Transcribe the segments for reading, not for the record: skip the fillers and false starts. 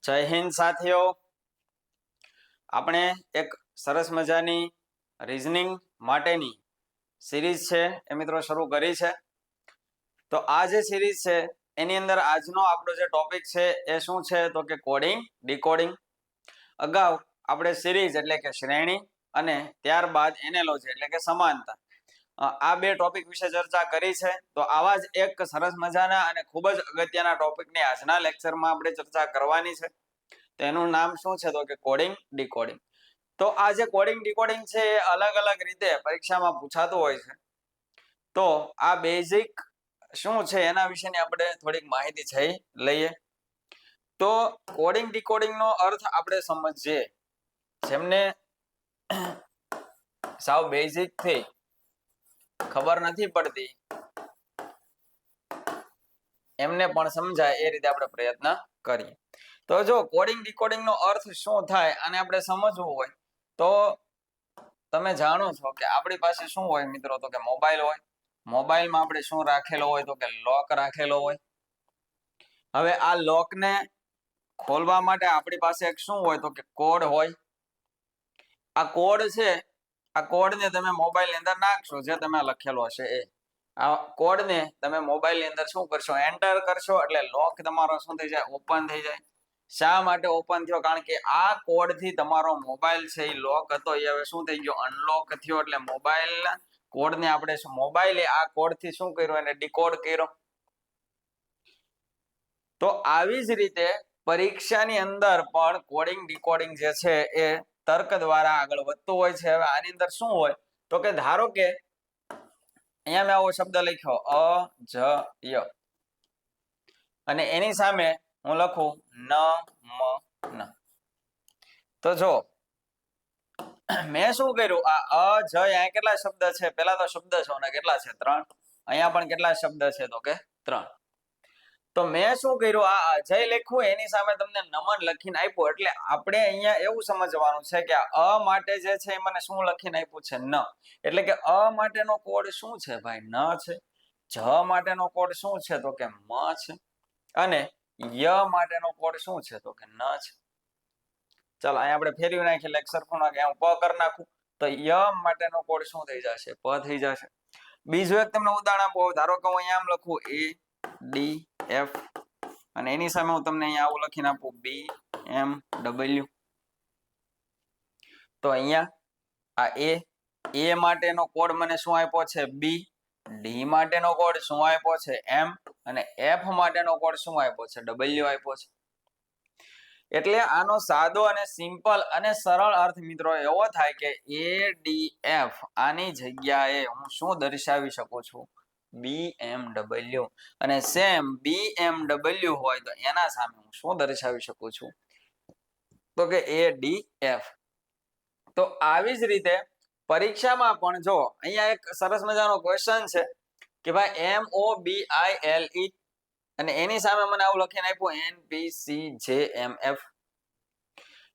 જય હિન્દ સાથીઓ, આપણે એક સરસ મજાની રીઝનિંગ માટેની સિરીઝ છે એ મિત્રો શરૂ કરી છે. તો આ જે સિરીઝ છે એની અંદર આજનો આપણો જે ટોપિક છે એ શું છે તો કે કોડિંગ ડીકોડિંગ. અગાઉ આપણે સિરીઝ એટલે કે શ્રેણી અને ત્યારબાદ એનાલોજી એટલે કે સમાનતા આ બે ટોપિક વિશે ચર્ચા કરી છે. તો આવા જ એક સરસ મજાના અને ખૂબ જ અગત્યના ટોપિકની આજના લેક્ચરમાં આપણે ચર્ચા કરવાની છે. તેનું નામ શું છે તો કે કોડિંગ ડીકોડિંગ. તો આ જે કોડિંગ ડીકોડિંગ છે એ અલગ અલગ રીતે પરીક્ષામાં પૂછાતું હોય છે. તો આ બેઝિક શું છે એના વિશેની આપણે થોડીક માહિતી છે લઈએ. તો કોડિંગ ડીકોડિંગ નો અર્થ આપણે સમજીએ. જેમને સાવ બેઝિક થી ખબર નથી પડતી એમને પણ સમજાય એ રીતે આપણે પ્રયત્ન કરીએ. તો જો કોડિંગ ડીકોડિંગ નો અર્થ શું થાય અને આપણે સમજવું હોય તો તમે જાણો છો કે આપણી પાસે શું હોય મિત્રો તો કે મોબાઈલ હોય. મોબાઈલમાં આપણે શું રાખેલો હોય તો કે લોક રાખેલો હોય. હવે આ લોક ને ખોલવા માટે આપણી પાસે એક શું હોય તો કે કોડ હોય. આ કોડ છે, આ કોડ ને તમે મોબાઈલ ની અંદર નાખશો જે તમે લખેલો હશે એ. આ કોડ ને તમે મોબાઈલ ની અંદર શું કરશો એન્ટર કરશો એટલે લોક તમારો શું થઈ જાય ઓપન થઈ જાય. શા માટે ઓપન થયો કારણ કે આ કોડ થી તમારો મોબાઈલ છે એ લોક હતો એ હવે શું થઈ ગયો અનલોક થયો. એટલે મોબાઈલ કોડ ને આપણે મોબાઈલે આ કોડ થી શું કર્યું એને ડીકોડ કર્યો. તો આવી જ રીતે પરીક્ષાની અંદર પણ કોડિંગ ડીકોડિંગ જે છે એ તર્ક દ્વારા આગળ વધતું હોય છે. હવે આની અંદર શું હોય તો કે ધારો કે અહીંયા મેં આવો શબ્દ લખ્યો અજય અને એની સામે હું લખું ન મ ન. તો જો મેં શું કર્યું આ અજય અહીંયા કેટલા શબ્દ છે પેલા તો શબ્દ છે અને કેટલા છે 3. અહીંયા પણ કેટલા શબ્દ છે તો કે 3. તો મેં શું કર્યું આ અજય લખ્યું એની સામે તમને નમન લખીને આપ્યું. એટલે આપણે અહીંયા એવું સમજવાનું છે કે અ માટે જે છે એ મને શું લખીને આપ્યું છે ન. એટલે કે અ માટેનો કોડ શું છે ભાઈ ન છે. જ માટેનો કોડ શું છે તો કે મ છે. અને ય માટેનો કોડ શું છે તો કે ન છે. ચાલો અહીંયા આપણે ફેરવી નાખીએ એટલે સરખું નાખે હું પ કરી નાખું તો ય માટેનો કોડ શું થઈ જશે પ થઈ જશે. બીજું એક તમને ઉદાહરણ આપું. ધારો કે હું અહીંયા આમ લખું એ ડી એફ અને એની સામે હું તમને અહીંયા આવું લખીને આપું બી એમ ડબલ્યુ. તો અહીંયા આ એ માટેનો કોડ મને શું આપ્યો છે બી. ડી માટેનો કોડ શું આપ્યો છે એમ અને એફ માટેનો કોડ શું આપ્યો છે ડબલ્યુ આપ્યો છે. એટલે આનો સાદો અને સિમ્પલ અને સરળ અર્થ મિત્રો એવો થાય કે એ ડી એફ આની જગ્યાએ હું શું દર્શાવી શકું છું BMW. અને સેમ BMW હોય તો એના સામે હું શું દર્શાવી શકું છું તો કે ADF. તો આવી જ રીતે પરીક્ષામાં પણ જો અહીંયા એક સરસ મજાનો ક્વેશ્ચન છે કે ભાઈ MOBILE અને એની સામે મને આવું લખીને આપ્યું NPCJMF.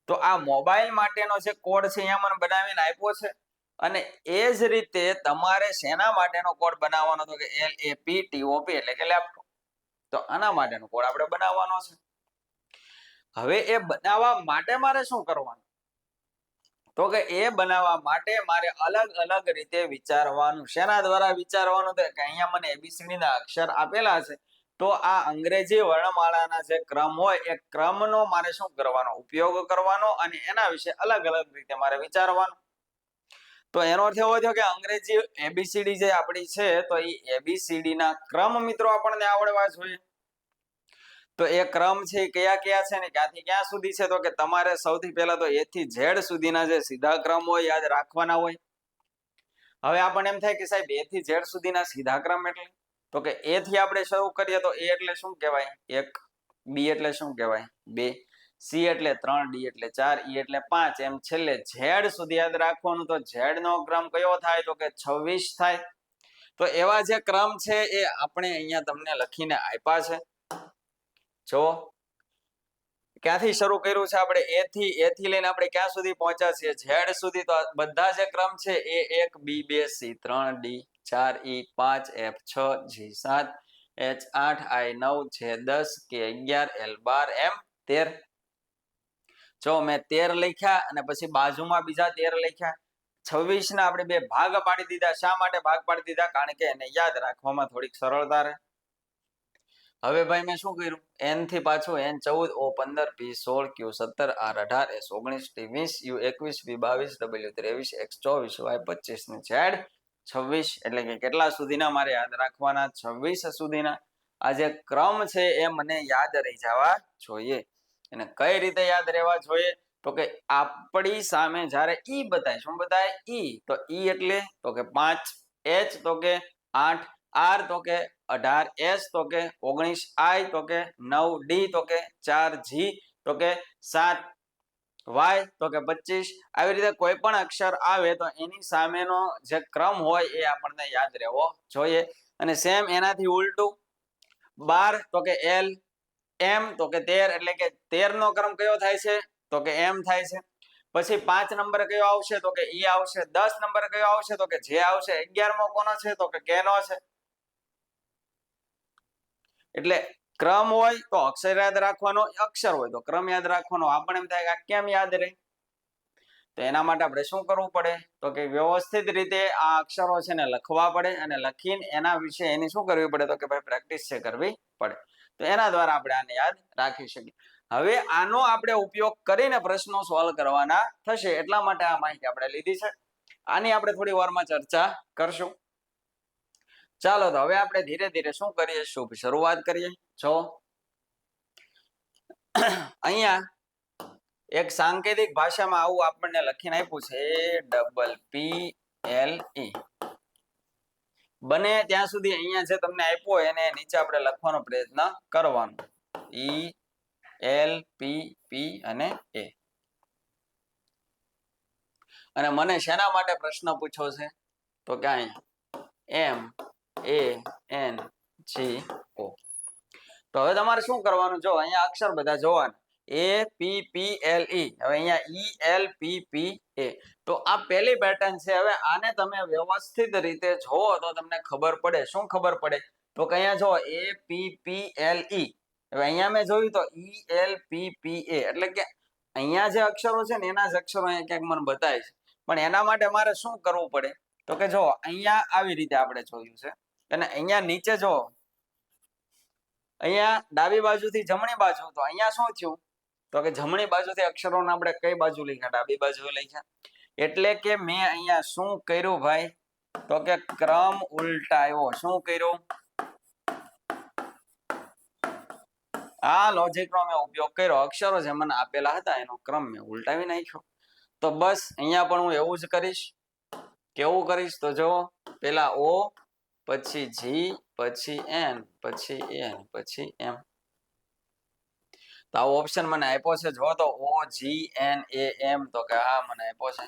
તો આ મોબાઈલ માટેનો જે કોડ છે અહીંયા મને બનાવીને આપ્યો છે. અને એ જ રીતે તમારે શેના માટેનો કોડ બનાવવાનો તો કે LAPTOP એટલે કે લેપટોપ. તો આના માટેનો કોડ આપણે બનાવવાનો છે. હવે એ બનાવવા માટે મારે શું કરવાનું તો કે એ બનાવવા માટે મારે અલગ અલગ રીતે વિચારવાનું. શેના દ્વારા વિચારવાનું તો કે અહીંયા મને ABCD ના અક્ષર આપેલા છે. તો આ અંગ્રેજી વર્ણમાળાના જે ક્રમ હોય એ ક્રમનો મારે શું કરવાનો ઉપયોગ કરવાનો અને એના વિશે અલગ અલગ રીતે મારે વિચારવાનું. તો એનો અર્થ એવો થયો કે અંગ્રેજી ABCD જે આપણી છે તો એ ABCD ના ક્રમ મિત્રો આપણને આવડવા જોઈએ. તો એ ક્રમ છે કયા કયા છે ને ક્યાંથી ક્યાં સુધી છે તો કે તમારે સૌથી પહેલા તો A થી Z સુધીના જે સીધા ક્રમ હોય યાદ રાખવાના હોય. હવે આપણને એમ થાય કે સાહેબ A થી Z સુધીના સીધા ક્રમ એટલે તો કે A થી આપણે શરૂ કરીએ તો A એટલે શું કહેવાય 1, B એટલે શું કહેવાય 2, C એટલે 3, D એટલે 4, E એટલે 5 એમ છેલ્લે Z સુધી યાદ રાખવાનું. તો Z નો ક્રમ કયો થાય તો કે 26 થાય. તો એવા જે ક્રમ છે એ આપણે અહીંયા તમને લખીને આપ્યા છે. જો ક્યાંથી શરૂ કર્યું છે આપણે A થી લઈને આપણે ક્યાં સુધી પહોંચ્યા છીએ Z સુધી. તો બધા જે ક્રમ છે A1 B2 C3 D4 E5 F6 G7 H8 I9 J10 K11 L12 M13. જો મેં 13 લખ્યા અને પછી બાજુમાં બીજા 13 લખ્યા. 26 ના આપણે બે ભાગ પાડી દીધા. શા માટે ભાગ પાડી દીધા? કારણ કે એને યાદ રાખવામાં થોડીક સરળતા રહે. હવે ભાઈ મેં શું કર્યું? n થી પાછું n 14 o 15 p 16 q 17 r 18 s 19 t 20 u 21 v 22 w 23 x 24 y 25 ને z 26. એટલે કે કેટલા સુધીના મારે યાદ રાખવાના? 26 સુધીના. આ જે ક્રમ છે એ મને યાદ રહી જવા જોઈએ. અને કઈ રીતે યાદ રહેવા જોઈએ? તો કે આપણી સામે જ્યારે ઈ બતાય, શું બતાય? ઈ. તો ઈ એટલે તો કે 5, h તો કે 8, r તો કે 18, s તો કે 19, i તો કે 9, d તો કે 4, g તો કે 7, y તો કે 25. આવી રીતે કોઈ પણ અક્ષર આવે તો એની સામેનો જે ક્રમ હોય એ આપણને યાદ રહેવો જોઈએ. અને સેમ એનાથી ઉલટું 12 તો કે l, m તો કે 13 એટલે કે 13 નો ક્રમ કયો થાય છે? તો કે m થાય છે. પછી 5 નંબર કયો આવશે? તો કે e આવશે. 10 નંબર કયો આવશે? તો કે j આવશે. 11 મો કોનો છે? તો કે k નો છે. એટલે ક્રમ હોય તો અક્ષર યાદ રાખવાનો, અક્ષર હોય તો ક્રમ યાદ રાખવાનો. આપણને એમ થાય કે કેમ યાદ રહે? તો એના માટે આપણે શું કરવું પડે? તો કે વ્યવસ્થિત રીતે આ અક્ષરો છે ને લખવા પડે અને લખીને એના વિશે એની શું કરવી પડે? તો કે ભાઈ પ્રેક્ટિસ છે કરવી પડે. તો એના દ્વારા આપણે આને યાદ રાખી શકીએ. હવે આનો આપણે ઉપયોગ કરીને પ્રશ્નો સોલ્વ કરવાના થશે. એટલા માટે આ માહિતી આપણે લીધી છે. આની આપણે થોડી વારમાં ચર્ચા કરશું. ચાલો તો હવે આપણે ધીરે ધીરે શું કરીએ? શુભ શરૂઆત કરીએ. જો અહીંયા એક સાંકેતિક ભાષામાં આવું આપણને લખીને આપ્યું છે APPLE. બને ત્યાં સુધી અહીંયા જે તમને આપ્યો હોય એને નીચે આપણે લખવાનો પ્રયત્ન કરવાનો. ELPP અને A. અને મને શેના માટે પ્રશ્ન પૂછ્યો છે? તો કે અહીંયા MANGO. તો હવે તમારે શું કરવાનું? જો અહીંયા અક્ષર બધા જોવાના. APPLE. હવે અહીંયા ELPPA. તો આ પહેલી પેટર્ન છે. હવે આને તમે વ્યવસ્થિત રીતે જોવો તો તમને ખબર પડે. શું ખબર પડે? તો કે અહીંયા જો APPLE. હવે અહીંયા મેં જોયું તો ELPPA. એટલે કે અહીંયા જે અક્ષરો છે ને એના જ અક્ષરો અહીંયા ક્યાંક મને બતાય છે. પણ એના માટે મારે શું કરવું પડે? તો કે જો અહીંયા આવી રીતે આપણે જોયું છે અને અહીંયા નીચે જો અહીંયા ડાબી બાજુથી જમણી બાજુ. તો અહીંયા શું થયું? તો કે જમણી બાજુથી અક્ષરોને આપણે કઈ બાજુ લખ્યા? ડાબી બાજુ લખ્યા. એટલે કે મેં અહીંયા શું કર્યું ભાઈ? તો કે ક્રમ ઉલટાયો. શું કર્યું? આ લોજિકનો મેં ઉપયોગ કર્યો. અક્ષરો જે મને આપેલા હતા એનો ક્રમ મેં ઉલટાવી નાખ્યો. તો બસ અહીંયા પણ હું એવું જ કરીશ. કેવું કરીશ? તો જો પેલા O, પછી G, પછી N, પછી N, પછી M. તો આવો ઓપ્શન મને આપ્યો છે. જો તો O, G, N, A, M. તો કે હા મને આપ્યો છે.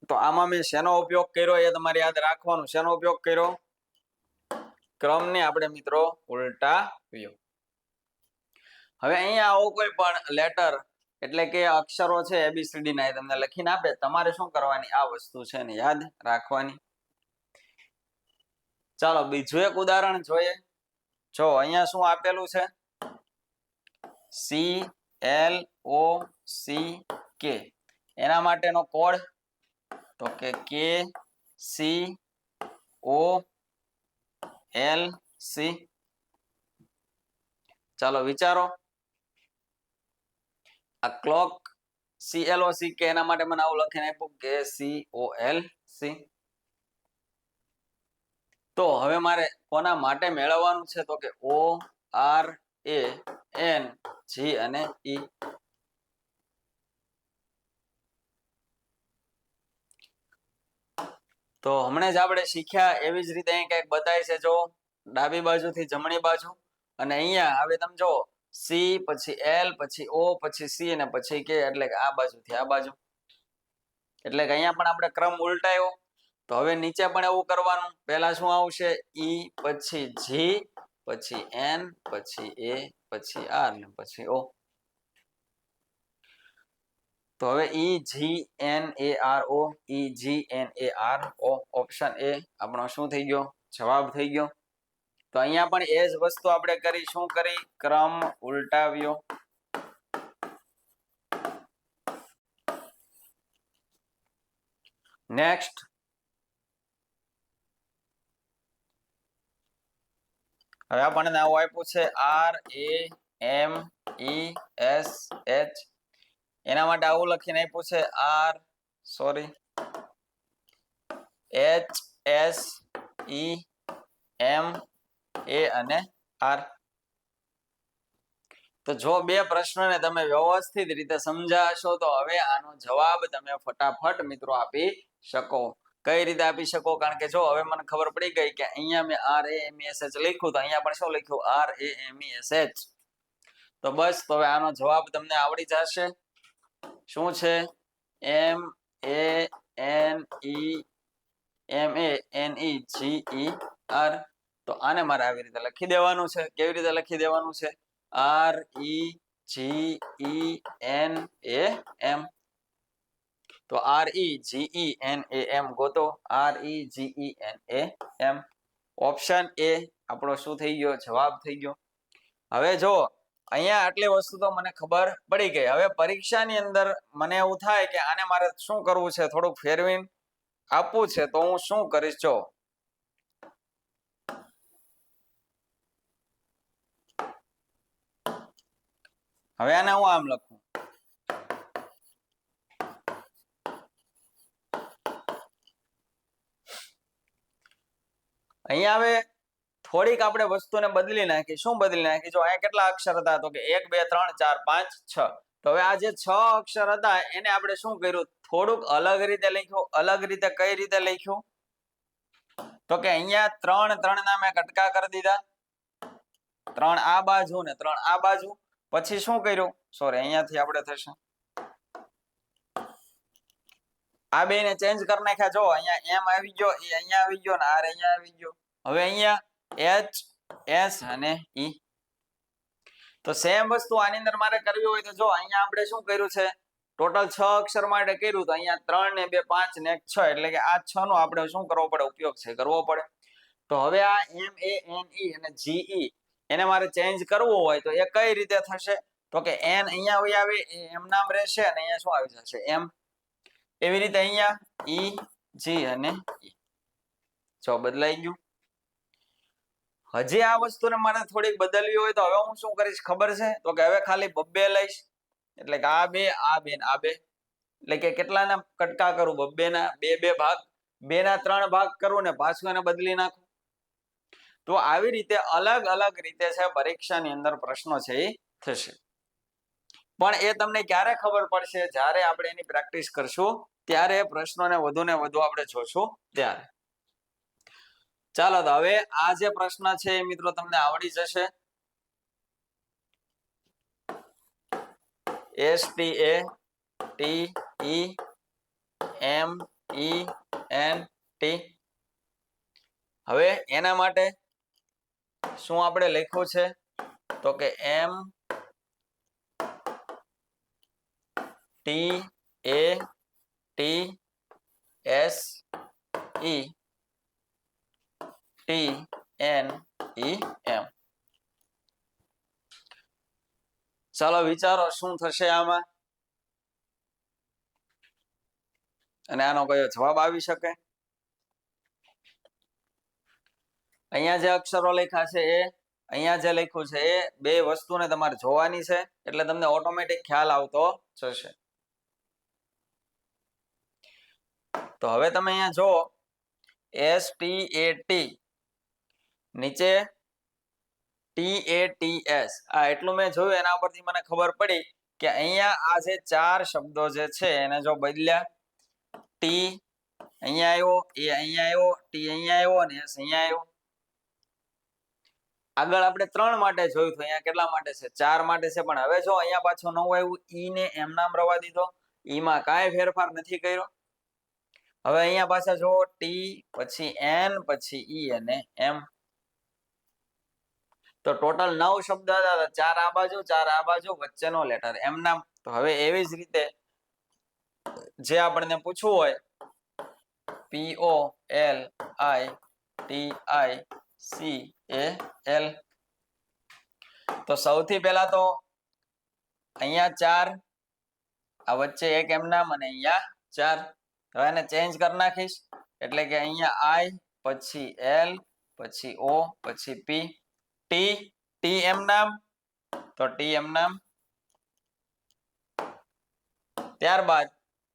તો આમાં મેં શેનો ઉપયોગ કર્યો એ તમારે યાદ રાખવાનું. શેનો ઉપયોગ કર્યો? ક્રમને આપણે મિત્રો ઉલટાવ્યો. હવે અહીંયા આવો કોઈ પણ લેટર એટલે કે અક્ષરો છે ABCD ના તમને લખીને આપે. તમારે શું કરવાની? આ વસ્તુ છે ને યાદ રાખવાની. ચાલો બીજું એક ઉદાહરણ જોઈએ. જો અહીંયા શું આપેલું છે? CLOCK. એના માટેનો કોડ તો કે KCOLC. ચાલો વિચારો. આ ક્લોક CLOCK એના માટે મને આવું લખીને આપ્યું KCOLC. તો હવે મારે કોના માટે મેળવવાનું છે? તો કે ORANG અને E. તો હમણાં જ આપણે શીખ્યા એવી જ રીતે અહીં કંઈક બતાય છે. જો ડાબી બાજુથી જમણી બાજુ અને અહીંયા હવે તમે જો C, પછી L, પછી O, પછી C અને પછી K. એટલે કે આ બાજુથી આ બાજુ. એટલે કે અહીંયા પણ આપણે ક્રમ ઉલટાયો. તો હવે નીચે પણ એવું કરવાનું. પહેલા શું આવશે? E, પછી G, પછી N, પછી A, પછી R ને પછી O. તો હવે EGNARO, EGNARO. ઓપ્શન A આપણો શું થઈ ગયો? જવાબ થઈ ગયો. તો અહીંયા પણ એ જ વસ્તુ આપણે કરી. શું કરી? ક્રમ ઉલટાવ્યો. નેક્સ્ટ હવે આપણને આવું આપ્યું છે RAMESH એના માટે આવું લખીને આપ્યું છે HSEMA અને R. તો જો બે પ્રશ્નને તમે વ્યવસ્થિત રીતે સમજાશો તો હવે આનો જવાબ તમે ફટાફટ મિત્રો આપી શકો. કઈ રીતે આપી શકો? કારણ કે જો હવે મને ખબર પડી ગઈ કે અહીંયા મેં RAMESH લખ્યું તો અહીંયા પણ શું લખ્યું RAMESH. તો બસ તો હવે આનો જવાબ તમને આવડી જશે. શું છે? MANEMANEGER. તો આને મારે આવી રીતે લખી દેવાનું છે. કેવી રીતે લખી દેવાનું છે? REGENAM. તો REGENAM ગોતો. REGENAM. ઓપ્શન એ આપણો શું થઈ ગયો? જવાબ થઈ ગયો. હવે જો અહીંયા આટલી વસ્તુ તો મને ખબર પડી ગઈ. હવે પરીક્ષાની અંદર મને એવું થાય કે આને મારે શું કરવું છે? થોડુંક ફેરવીને આપવું છે તો હું શું કરીશ? જો હવે આને હું આમ લખું. અહીંયા હવે થોડીક આપણે વસ્તુને બદલી નાખી. શું બદલી નાખી? જો અહીંયા કેટલા અક્ષર હતા? તો કે 1 2 3 4 5 6. તો હવે આ જે 6 અક્ષર હતા એને આપણે શું કર્યું? થોડુંક અલગ રીતે લખ્યું. અલગ રીતે કઈ રીતે લખ્યું? તો કે અહીંયા 3 3 ના મેં કટકા કરી દીધા. 3 આ બાજુ ને 3 આ બાજુ. પછી શું કર્યું? સોરી અહીંયાથી આપણે થશે આ બે ને ચેન્જ કરી નાખ્યા. જો અહીંયા એમ આવી ગયો, એ અહીંયા આવી ગયો ને આર અહીંયા આવી ગયો. હવે અહીંયા એચ એસ અને ઈ. તો સેમ વસ્તુ આની અંદર મારે કરવી હોય તો જો અહીંયા આપણે શું કર્યું છે? ટોટલ 6 અક્ષર માટે કર્યું તો અહીંયા 3 ને 2 5 ને 1 6 એટલે કે આ 6 નો આપણે શું કરવો પડે? ઉપયોગ છે કરવો પડે. તો હવે આ MANE અને GE એને મારે ચેન્જ કરવું હોય તો એ કઈ રીતે થશે? તો કે n અહીંયા આવી એમ નામ રહેશે અને અહીંયા શું આવી જશે? m. એવી રીતે અહીંયા E G અને E. જો બદલાઈ ગયું. હજી આ વસ્તુને મારે થોડીક બદલવી હોય તો હવે હું શું કરીશ ખબર છે? તો કે હવે ખાલી બબ્બે લઈશ. એટલે કે આ બે આ બે આ બે એટલે કે કેટલાના કટકા કરું? બબ્બે ના. બે ભાગ. 2 ના 3 ભાગ કરું ને પાછું એને બદલી નાખું. તો આવી રીતે અલગ અલગ રીતે છે પરીક્ષાની અંદર પ્રશ્નો છે એ થશે. પણ એ તમને ક્યારે ખબર પડશે? જ્યારે આપણે એની પ્રેક્ટિસ કરશું ત્યારે પ્રશ્નોને વધુ ને વધુ આપણે જોશું ત્યારે. ચાલો તો હવે આ જે પ્રશ્ન છે એ મિત્રો તમને આવડી જશે. STATEMENT. હવે એના માટે શું આપણે લખ્યું છે? તો કે MTASETNEM. ચાલો વિચારો શું થશે આમાં અને આનો કયો જવાબ આવી શકે? અહીંયા જે અક્ષરો લખ્યા છે એ અહીંયા જે લખ્યું છે એ બે વસ્તુને તમારે જોવાની છે એટલે તમને ઓટોમેટિક ખ્યાલ આવતો જશે. તો હવે તમે અહીંયા જો STAT નીચે TATS આ એટલું મેં જોયું એના પરથી મને ખબર પડી કે અહીંયા આ જે 4 શબ્દો જે છે એને જો બદલ્યા T અહીંયા આવ્યો, એ અહીંયા આવ્યો, T અહીંયા આવ્યો અને S અહીંયા આવ્યો. આગળ આપણે 3 માટે જોયું તો અહીંયા કેટલા માટે છે? 4 માટે છે. પણ હવે જો અહીંયા પાછું નવું આવ્યું ઈ ને એમ નામ રવા દીધો. ઈ માં કાંઈ ફેરફાર નથી કર્યો. હવે અહીંયા પાછા જો T પછી N પછી ઈ અને M. તો ટોટલ 9 શબ્દ હતા. 4 આ બાજુ 4 આ બાજુ વચ્ચેનો લેટર એમ નામ. તો હવે એવી જ રીતે જે આપણને પૂછવું હોય POLITICAL. તો સૌથી પહેલા તો અહીંયા 4 આ વચ્ચે એક એમ નામ અને અહીંયા 4. તો એને ચેન્જ કરી નાખીશ એટલે કે અહીંયા આઈ પછી એલ પછી ઓ પછી પી ટી ટી એમ નામ તો ટી એમ નામ ત્યારબાદ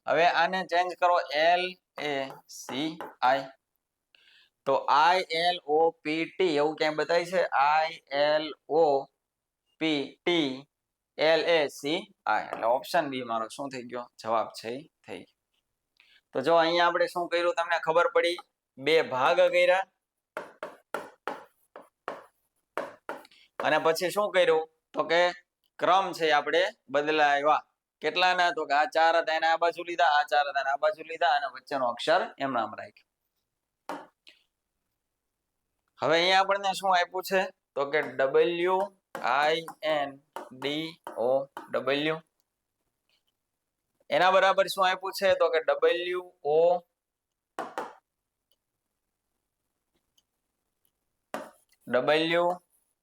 હવે આને ચેન્જ કરો એલ એ સી આઈ તો આઈ એલ ઓ પી ટી એવું ક્યાંય બતાય છે I L O P T L A C I એટલે ઓપ્શન બી મારો શું થઈ ગયો જવાબ છે થઈ ગયો તો જો અહીંયા આપણે શું કર્યું તમને ખબર પડી બે ભાગ કર્યા અને પછી શું કર્યું તો કે ક્રમ છે આપણે બદલાવ્યા કેટલાના તો કે આ 4 હતા એને આ બાજુ લીધા આ 4 હતા આ બાજુ લીધા અને વચ્ચેનો અક્ષર એમ નામ રાખ્યો હવે અહીંયા આપણને શું આપ્યું છે તો કે W I N D O W એના બરાબર શું આપ્યું છે તો કે W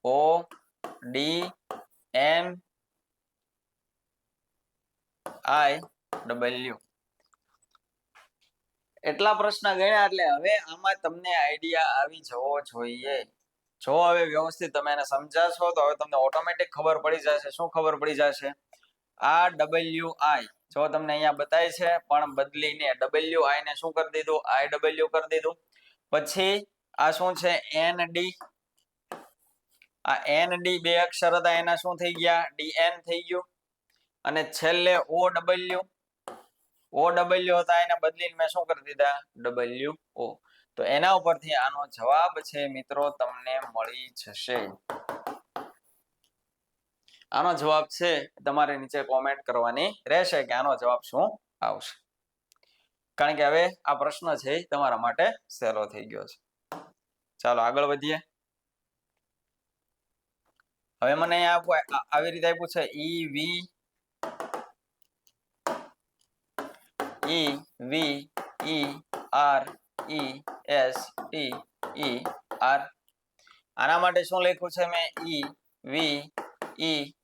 O D N I W એટલા પ્રશ્ન ગણ્યા એટલે હવે આમાં તમને આઈડિયા આવી જવો જોઈએ જો હવે વ્યવસ્થિત તમે એને સમજાશો તો હવે તમને ઓટોમેટિક ખબર પડી જશે શું ખબર પડી જશે આ WI જો તમને અહીંયા બતાય છે પણ બદલીને WI ને શું કરી દીધું IW કરી દીધું પછી આ શું છે ND આ ND બે અક્ષર હતા એના શું થઈ ગયા DN થઈ ગયું અને છેલ્લે OW હતા એને બદલીને મેં શું કરી દીધા WO તો એના ઉપરથી આનો જવાબ છે મિત્રો તમને મળી જશે આનો જવાબ છે તમારે નીચે કોમેન્ટ કરવાની રહેશે કે આનો જવાબ શું આવશે કારણ કે હવે આ પ્રશ્ન છે તમારા માટે સહેલો થઈ ગયો છે ચાલો આગળ વધીએ હવે મને આવી રીતે આપ્યું છે EVERESTER આના માટે શું લખ્યું છે મેં EVESERE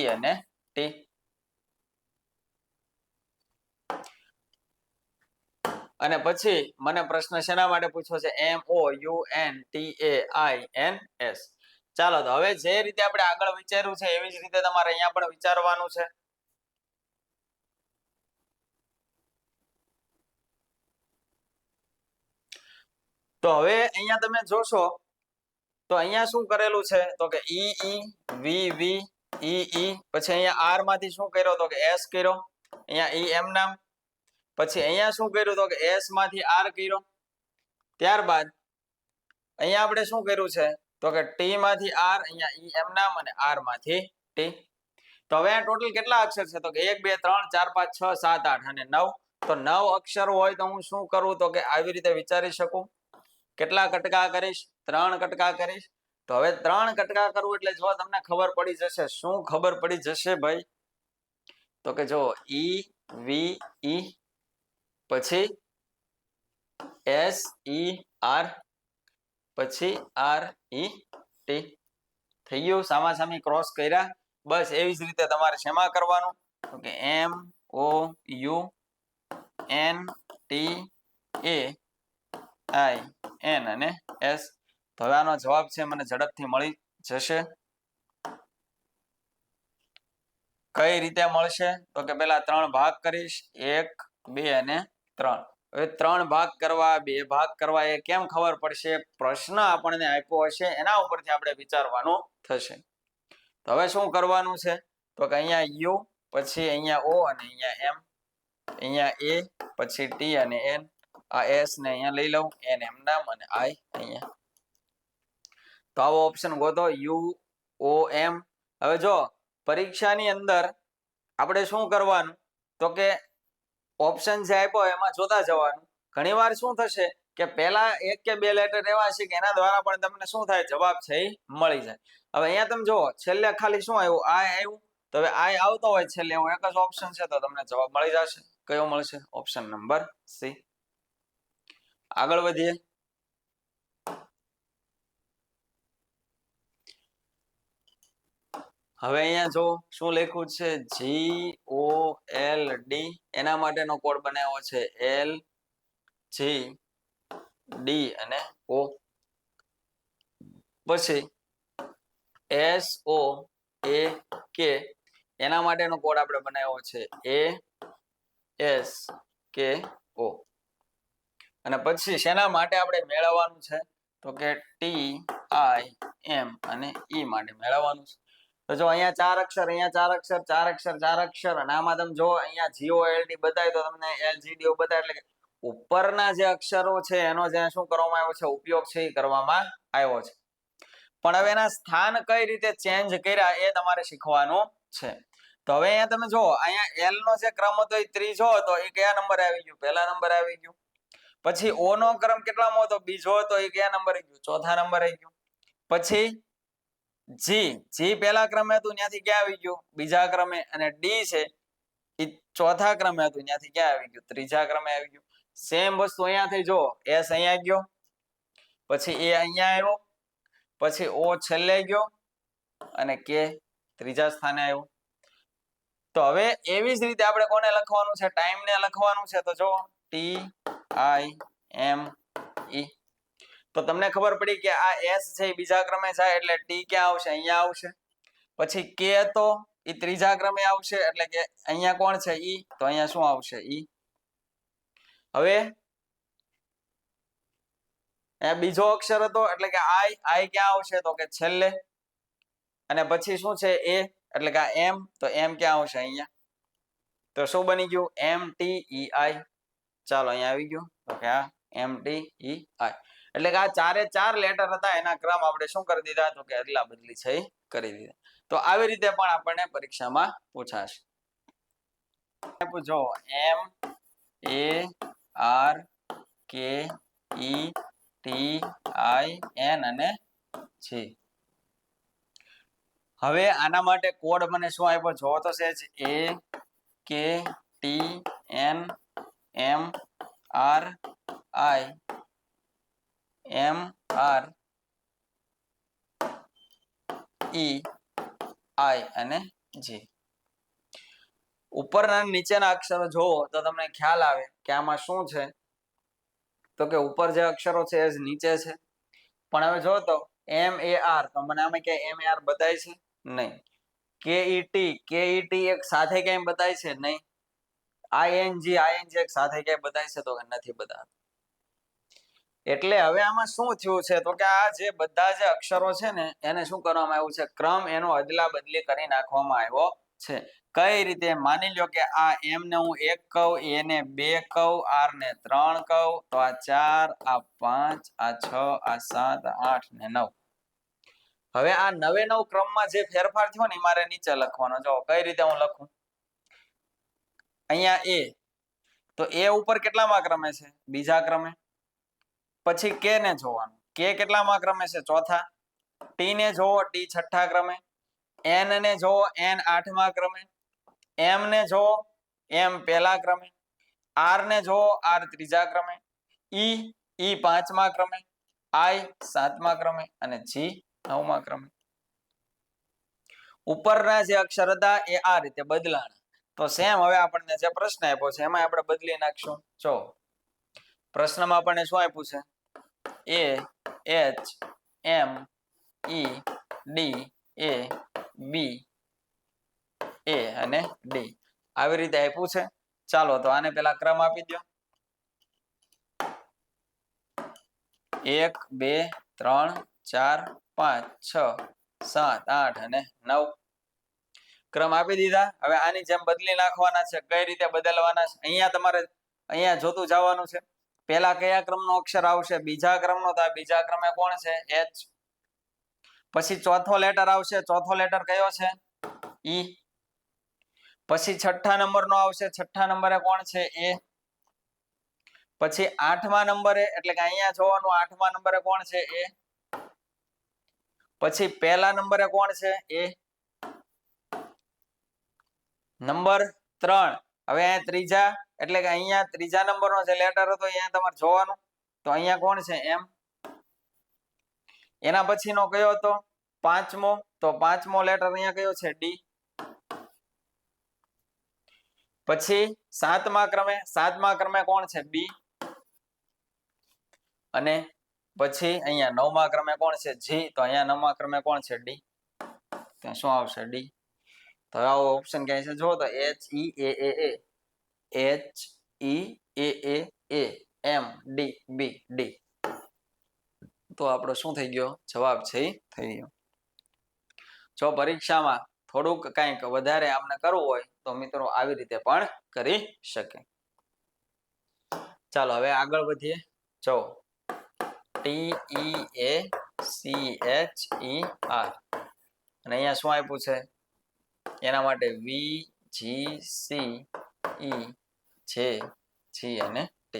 અને T અને પછી મને પ્રશ્ન શેના માટે પૂછ્યો છે MOUNTAINS ચાલો તો હવે જે રીતે આપણે આગળ વિચાર્યું છે એવી જ રીતે તમારે અહીંયા પણ વિચારવાનું છે તો હવે અહીંયા તમે જોશો તો અહીંયા શું કરેલું છે તો કે EEVV EE પછી અહીંયા R માંથી શું કર્યો તો કે S કર્યો અહીંયા EM નામ પછી અહીંયા શું કર્યું તો કે S માંથી R કર્યો ત્યારબાદ અહીંયા આપણે શું કર્યું છે તો કે T માંથી R અહીંયા EM નામ અને R માંથી T તો હવે આ ટોટલ કેટલા અક્ષર છે તો કે 1 2 3 4 5 6 7 8 અને 9 તો 9 અક્ષરો હોય તો હું શું કરું તો કે આવી રીતે વિચારી શકું કેટલા કટકા કરીશ 3 કટકા કરીશ તો હવે 3 કટકા કરું એટલે જો તમને ખબર પડી જશે શું ખબર પડી જશે ભાઈ તો કે જો EVE પછી SER પછી RET થઈ ગયું સામાસામી ક્રોસ કર્યા બસ એવી જ રીતે તમારે શેમાં કરવાનું તો કે MOUNTAIN અને S તો હવે આનો જવાબ છે મને ઝડપથી મળી જશે કઈ રીતે મળશે તો કે પેલા 3 ભાગ કરીશ 1 2 અને 3 હવે 3 ભાગ કરવા 2 ભાગ કરવા એ કેમ ખબર પડશે પ્રશ્ન આપણને આપ્યો હશે એના ઉપરથી આપણે વિચારવાનું થશે તો હવે શું કરવાનું છે તો કે અહીંયા U પછી અહીંયા O અને અહીંયા M અહીંયા A પછી T અને N આ S ને અહીંયા લઈ લઉં N M નામ અને I અહીંયા તો આવો ઓપ્શન ગોતો UOM હવે જો પરીક્ષાની અંદર આપણે શું કરવાનું તો કે ઓપ્શન જે આપ્યો એમાં જોતા જવાનું ઘણીવાર શું થશે કે પહેલા 1 કે 2 લેટર એવા છે કે એના દ્વારા પણ તમને શું થાય જવાબ છે એ મળી જાય હવે અહીંયા તમે જુઓ છેલ્લે ખાલી શું આવ્યું આ આવ્યું તો હવે આ આવતો હોય છેલ્લે એવો એક જ ઓપ્શન છે તો તમને જવાબ મળી જશે કયો મળશે ઓપ્શન નંબર સી આગળ વધીએ હવે અહીંયા જો શું લખ્યું છે GOLD એના માટેનો કોડ બનાવ્યો છે LGD અને O. પછી SOAK એના માટેનો કોડ આપણે બનાવ્યો છે ASKO. અને પછી શેના માટે આપણે મેળવવાનું છે તો કે TIM અને E માટે મેળવવાનું છે. તો જો અહીંયા ચાર અક્ષર, અહીંયા ચાર અક્ષર, ચાર અક્ષર, ચાર અક્ષર, અને આમાં તમે જો અહીંયા GOLD બતાય તો તમને LGDO બતાય, એટલે કે ઉપરના જે અક્ષરો છે એનો જે શું કરવામાં આવ્યો છે ઉપયોગ છે એ કરવામાં આવ્યો છે. પણ હવે એના સ્થાન કઈ રીતે ચેન્જ કર્યા એ તમારે શીખવાનું છે. તો હવે અહીંયા તમે જો અહીંયા L નો જે ક્રમ હતો એ ત્રીજો હતો, એ કયા નંબરે આવી ગયું? પહેલા નંબરે આવી ગયું. પછી O નો ક્રમ કેટલામો હતો? બીજો હતો, એ કયા નંબરે ગયું? ચોથા નંબરે ગયું. પછી G પહેલા ક્રમે હતું, ત્યાંથી ક્યાં આવી ગયું? બીજા ક્રમે. અને D છે એ ચોથા ક્રમે હતું, ત્યાંથી ક્યાં આવી ગયું? ત્રીજા ક્રમે આવી ગયું. સેમ વસ્તુ અહીંયા થઈ. જો S અહીંયા ગયો, પછી A અહીંયા આવ્યો, પછી O છેલ્લે ગયો અને K ત્રીજા સ્થાને આવ્યો. તો હવે એવી જ રીતે આપણે કોને લખવાનું છે? ટાઈમ ને લખવાનું છે. તો જો TIME. તો તમને ખબર પડી કે આ S છે એ બીજા ક્રમે જાય એટલે T ક્યાં આવશે? અહીંયા આવશે. પછી K હતો એ ત્રીજા ક્રમે આવશે એટલે કે અહીંયા કોણ છે? E. તો અહીંયા શું આવશે? E. હવે અહીંયા બીજો અક્ષર હતો એટલે કે I ક્યાં આવશે? તો કે છેલ્લે. અને પછી શું છે? A એટલે કે આ M. તો M ક્યાં આવશે? અહીંયા. તો શું બની ગયું? MTEI. ચાલો અહીંયા આવી ગયું તો કે આ MTEI. એટલે કે આ ચારે ચાર લેટર હતા, એના ક્રમ આપણે શું કરી દીધા? તો કે અદલા બદલી છે કરી દીધા. તો આવી રીતે પણ આપણને પરીક્ષામાં પૂછાશે. પૂછો MARKETIN અને G. હવે આના માટે કોડ મને શું આપ્યો? જો તો છે AKTNMRIMREI અને G. ઉપરના નીચેના અક્ષરો જોવો તો તમને ખ્યાલ આવે કે આમાં શું છે. તો કે ઉપર જે અક્ષરો છે એ જ નીચે છે. પણ હવે જો તો MAR, તો મને આમાં ક્યાંય MAR બતાય છે નહીં. KET એક સાથે ક્યાંય બતાય છે નહીં. ING એક સાથે ક્યાંય બતાય છે? તો નથી બતાવતું. એટલે હવે આમાં શું થયું છે? તો કે આ જે બધા જે અક્ષરો છે ને એને શું કરવામાં આવ્યું છે? ક્રમ એનો અદલા બદલી કરી નાખવામાં આવ્યો છે. કઈ રીતે? માની લ્યો કે આ M ને હું 1 કહું, A ને 2 કહું, R ને 3 કહું, તો આ 4, આ 5, આ 6, આ 7, 8 ને 9. હવે આ 9 ક્રમમાં જે ફેરફાર થયો ને મારે નીચે લખવાનો. જો કઈ રીતે હું લખું? અહીંયા A, તો A ઉપર કેટલામાં ક્રમે છે? બીજા ક્રમે. પછી K ને જોવાનું. K કેટલામાં ક્રમે છે? ચોથા. T ને જોવો, T છઠ્ઠા ક્રમે. N ને જોવો, N આઠમા ક્રમે. M ને જોવો, M પહેલા ક્રમે. R ને જોવો, R ત્રીજા ક્રમે. E પાંચમા ક્રમે. I સાતમા ક્રમે અને G નવમા ક્રમે. ઉપરના જે અક્ષર હતા એ આ રીતે બદલાણા. તો સેમ હવે આપણને જે પ્રશ્ન આપ્યો છે એમાં આપણે બદલી નાખશું. જો પ્રશ્નમાં આપણને શું આપ્યું છે? AHMEDAB અને D આવી રીતે આપ્યું છે. ચાલો તો આને પેલા ક્રમ આપી દો. 1 2 3 4 5 6 7 8 અને 9 ક્રમ આપી દીધા. હવે આની જેમ બદલી નાખવાના છે. કઈ રીતે બદલવાના છે? અહીંયા તમારે અહીંયા જોતું જવાનું છે. પહેલા કયા ક્રમનો અક્ષર આવશે? બીજા ક્રમનો. તો આ બીજા ક્રમે કોણ છે? H. પછી ચોથો લેટર આવશે. ચોથો લેટર કયો છે? E. પછી છઠ્ઠા નંબરનો આવશે. છઠ્ઠા નંબરે કોણ છે? A. પછી આઠમા નંબરે એટલે કે અહીંયા જોવાનું, આઠમા નંબરે કોણ છે? A. પછી પહેલા નંબરે કોણ છે? A. નંબર 3. હવે અહીંયા ત્રીજા એટલે કે અહીંયા ત્રીજા નંબરનો જે લેટર હતો અહીંયા તમારે જોવાનું. તો અહીંયા કોણ છે? M. એના પછીનો કયો હતો? પાંચમો. તો પાંચમો લેટર અહીંયા કયો છે ડી. પછી સાતમા ક્રમે કોણ છે બી. અને પછી અહીંયા નવમા ક્રમે કોણ છે જી. તો અહીંયા નવમા ક્રમે કોણ છે ડી. ત્યાં શું આવશે ડી. તો આવો ઓપ્શન ક્યાંય છે જો તો એચ ઈ એ એચ ઈ એ એમ ડી બી ડી. તો આપણો શું થઈ ગયો જવાબ છે થઈ ગયો. જો પરીક્ષામાં થોડુંક કંઈક વધારે આપણે કરવું હોય તો મિત્રો આવી રીતે પણ કરી શકે. ચાલો હવે આગળ વધીએ. જો TEACHER અને અહીંયા શું આપ્યું છે એના માટે VGCE G અને T.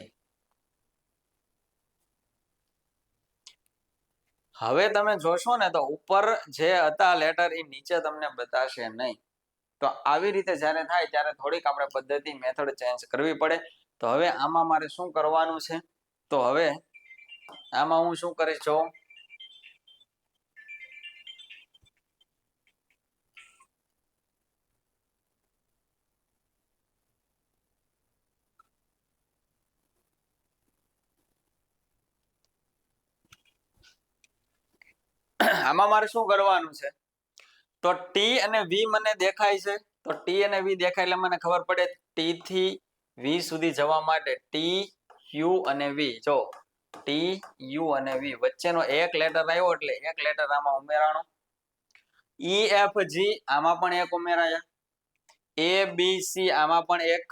હવે તમે જોશો ને તો ઉપર જે હતા લેટર એ નીચે તમને બતાશે નહીં. તો આવી રીતે જ્યારે થાય ત્યારે થોડીક આપણે પદ્ધતિ મેથડ ચેન્જ કરવી પડે. તો હવે આમાં મારે શું કરવાનું છે તો હવે આમાં હું શું કરીશ જો આમાં મારે શું કરવાનું છે તો ટી અને વી મને દેખાય છે. તો ટી અને વી દેખાય એટલે મને ખબર પડે ટી થી વી સુધી જવા માટે ટી યુ અને વી. જો ટી યુ અને વી વચ્ચેનો એક લેટર આવ્યો એટલે એક લેટર આમાં ઉમેરાણો. ઈ એફ જી આમાં પણ એક ઉમેરાયા. એ બી સી આમાં પણ એક.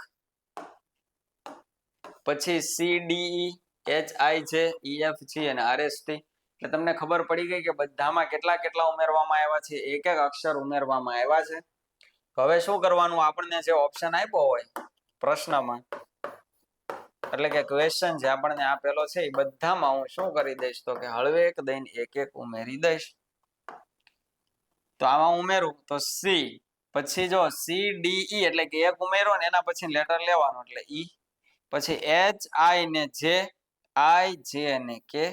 પછી સી ડી એચ આઈ જે ઈ એફ જી અને આર એસ ટી. એટલે તમને ખબર પડી ગઈ કે બધામાં કેટલા કેટલા ઉમેરવામાં આવ્યા છે. એક એક અક્ષર ઉમેરવામાં આવ્યા છે. હવે શું કરવાનું આપણને જે ઓપ્શન આપ્યો હોય પ્રશ્નમાં એટલે કે ક્વેશ્ચન જે આપણને આપેલો છે એ બધામાં હું શું કરી દઈશ તો કે હળવેક દઈને એક એક ઉમેરી દઈશ. તો આમાં ઉમેરું તો સી પછી જો સી ડી ઈ એટલે કે એક ઉમેરો ને એના પછી લેટર લેવાનું એટલે ઈ. પછી એચ આઈ ને જે આઈ જે અને કે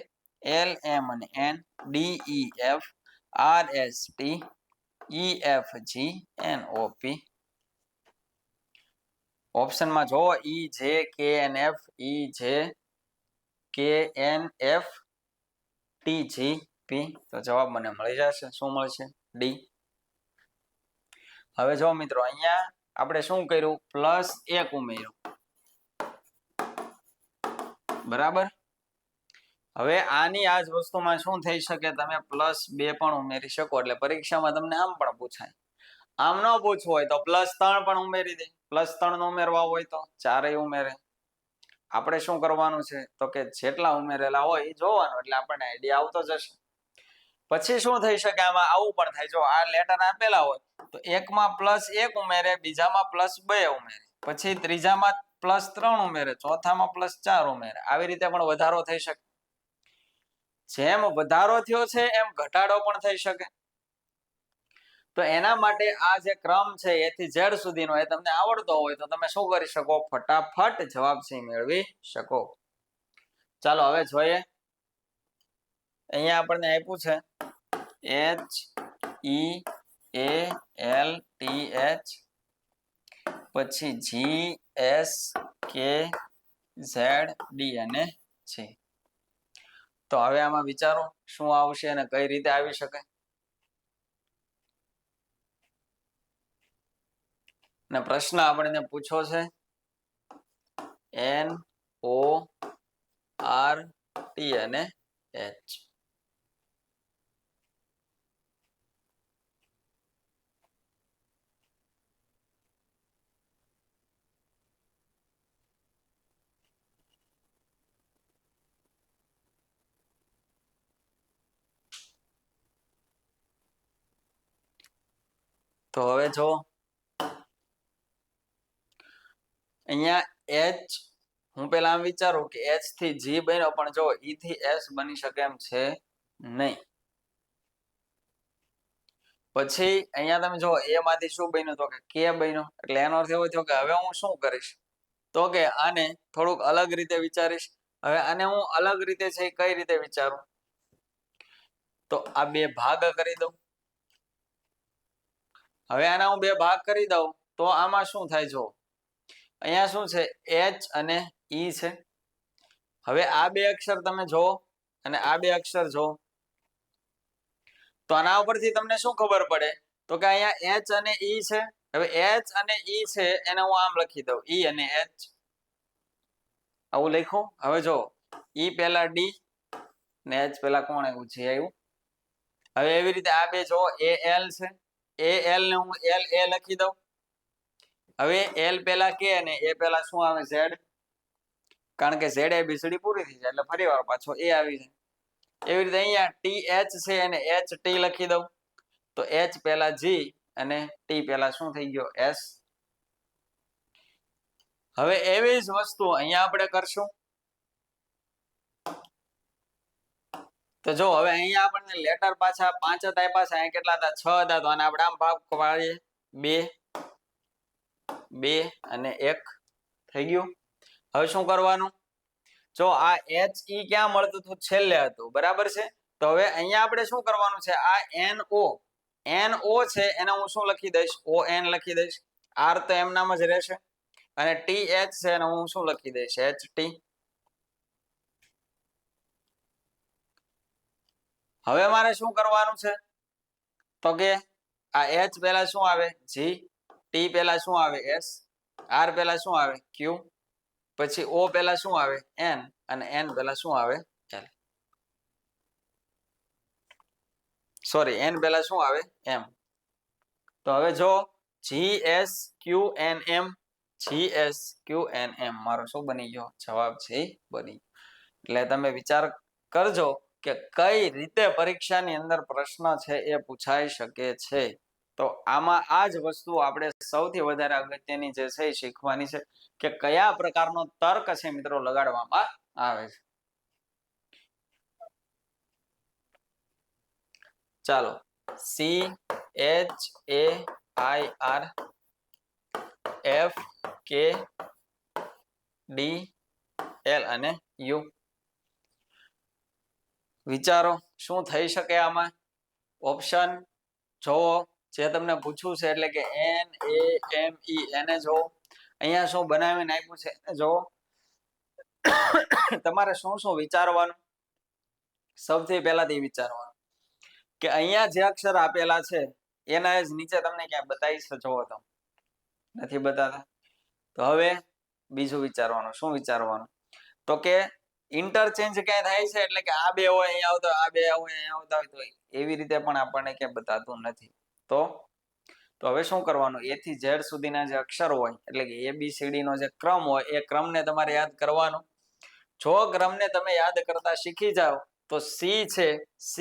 એલ એમ અને N D E F R S T E F G N O P. ઓપ્શનમાં જો E J K N F E J K N F T G P. તો જવાબ મને મળી જશે. શું મળશે ડી. હવે જો મિત્રો અહીંયા આપણે શું કર્યું +1 ઉમેર્યું બરાબર. હવે આની આ જ વસ્તુમાં શું થઈ શકે તમે +2 પણ ઉમેરી શકો એટલે પરીક્ષામાં તમને આમ પણ પૂછાય. આમ ન પૂછવું હોય તો +3 પણ ઉમેરી દે. +3 ઉમેરવા હોય તો 4 ઉમેરે. આપણે શું કરવાનું છે તો કે જેટલા ઉમેરેલા હોય એ જોવાનું એટલે આપણને આઈડિયા આવતો જશે. પછી શું થઈ શકે આમાં આવું પણ થાય જો આ લેટર આપેલા હોય તો એકમાં +1 ઉમેરે બીજામાં +2 ઉમેરે પછી ત્રીજામાં +3 ઉમેરે ચોથામાં +4 ઉમેરે. આવી રીતે પણ વધારો થઈ શકે. જેમ વધારો થયો છે એમ ઘટાડો પણ થઈ શકે. તો એના માટે આ જે ક્રમ છે એ થી ઝેડ સુધીનો એ તમને આવડતો હોય તો તમે શું કરી શકો ફટાફટ જવાબ છે મેળવી શકો. ચાલો હવે જોઈએ. અહીંયા આપણને આપ્યું છે એચ ઈ એ એલ ટી એચ પછી જી એસ કે ઝેડ ડી અને જી. તો હવે આમાં વિચારો શું આવશે અને કઈ રીતે આવી શકે. ને પ્રશ્ન આપણને પૂછો છે એન ઓ આર ટી અને એચ. તો હવે જો અહીંયા એચ હું પેલા આમ વિચારું કે એચ થી જી બન્યો પણ જો ઈ થી એસ બની શકે એમ છે નહીં. પછી અહીંયા તમે જો એ માંથી શું બન્યું તો કે કે બન્યો એટલે એનો અર્થ એવો થયો કે હવે હું શું કરીશ તો કે આને થોડુંક અલગ રીતે વિચારીશ. હવે આને હું અલગ રીતે છે કઈ રીતે વિચારું તો આ બે ભાગ કરી દઉં હવે આના હું બે ભાગ કરી દઉં તો આમાં શું થાય જો અહીંયા શું છે એચ અને ઈ છે. હવે આ બે અક્ષર તમે જો અને આ બે અક્ષર જો તો આના ઉપરથી તમને શું ખબર પડે તો કે અહીંયા એચ અને ઈ છે. હવે એચ અને ઈ છે એને હું આમ લખી દઉં ઈ અને એચ આવું લખ્યું. હવે જો ઈ પહેલા ડી ને એચ પહેલા કોણ આવ્યું છે આવ્યું. હવે એવી રીતે આ બે જો એ એલ છે એ એલ ને હું એલ એ લખી દઉં. હવે એલ પહેલા કે અને એ પહેલા શું આવે ઝેડ કારણ કે ઝેડ એ બીસડી પૂરી થઈ જાય એટલે ફરી વાર પાછો એ આવી જાય. એવી રીતે અહીંયા ટી એચ છે અને એચ ટી લખી દઉં તો એચ પહેલા જી અને ટી પહેલા શું થઈ ગયો એસ. હવે એવી જ વસ્તુ અહીંયા આપણે કરશું. તો જો હવે અહીંયા આપણને લેટર પાછા 5 જ આપ્યા છે અહીંયા કેટલા હતા 6 હતા તો આને આપણે આમ ભાગ પાડીએ 2 અને 1 થઈ ગયું. હવે શું કરવાનું જો આ એચ ઈ ક્યાં મળતું હતું છેલ્લે હતું બરાબર છે. તો હવે અહીંયા આપણે શું કરવાનું છે આ NO છે એને હું શું લખી દઈશ ON લખી દઈશ. R તો એમ નામ જ રહેશે અને TH છે એને હું શું લખી દઈશ HT. હવે મારે શું કરવાનું છે તો કે આ H પહેલા શું આવે G T પહેલા શું આવે S R પહેલા શું આવે Q પછી O પહેલા શું આવે N અને N પહેલા શું આવે L સોરી N પહેલા શું આવે M. તો હવે જો GSQNM GSQNM મારો શું બની ગયો જવાબ છે બની. એટલે તમે વિચાર કરજો કે કઈ રીતે પરીક્ષાની અંદર પ્રશ્ન છે એ પૂછાઈ શકે છે. તો આમાં આ જ વસ્તુ આપણે સૌથી વધારે અગત્યની જે છે એ શીખવાની છે કે કયા પ્રકારનો તર્ક છે મિત્રો લગાડવામાં આવે છે. ચાલો CHAIR FKDL અને U વિચારો શું થઈ શકે આમાં. ઓપ્શન જોવો જે તમને પૂછ્યું છે એટલે કે NAME એને જો અહીંયા શું બનાવીને આપ્યું છે એને જો તમારે શું શું વિચારવાનું. સૌથી પહેલાથી વિચારવાનું કે અહીંયા જે અક્ષર આપેલા છે એના જ નીચે તમને ક્યાં બતાવી છે જોવો તો નથી બતાતા. તો હવે બીજું વિચારવાનું શું વિચારવાનું તો કે ઇન્ટરચેન્જ ક્યાં થાય છે એટલે કે આ બે હોય અહીંયા આવતા આ બે હોય અહીંયા આવતા હોય તો એવી રીતે પણ આપણને ક્યાં બતાતું નથી. તો હવે શું કરવાનું A થી Z સુધીના જે અક્ષર હોય એટલે કે ABCD નો જે ક્રમ હોય એ ક્રમને તમારે યાદ કરવાનો. જો ક્રમને તમે યાદ કરતા શીખી જાઓ તો C છે C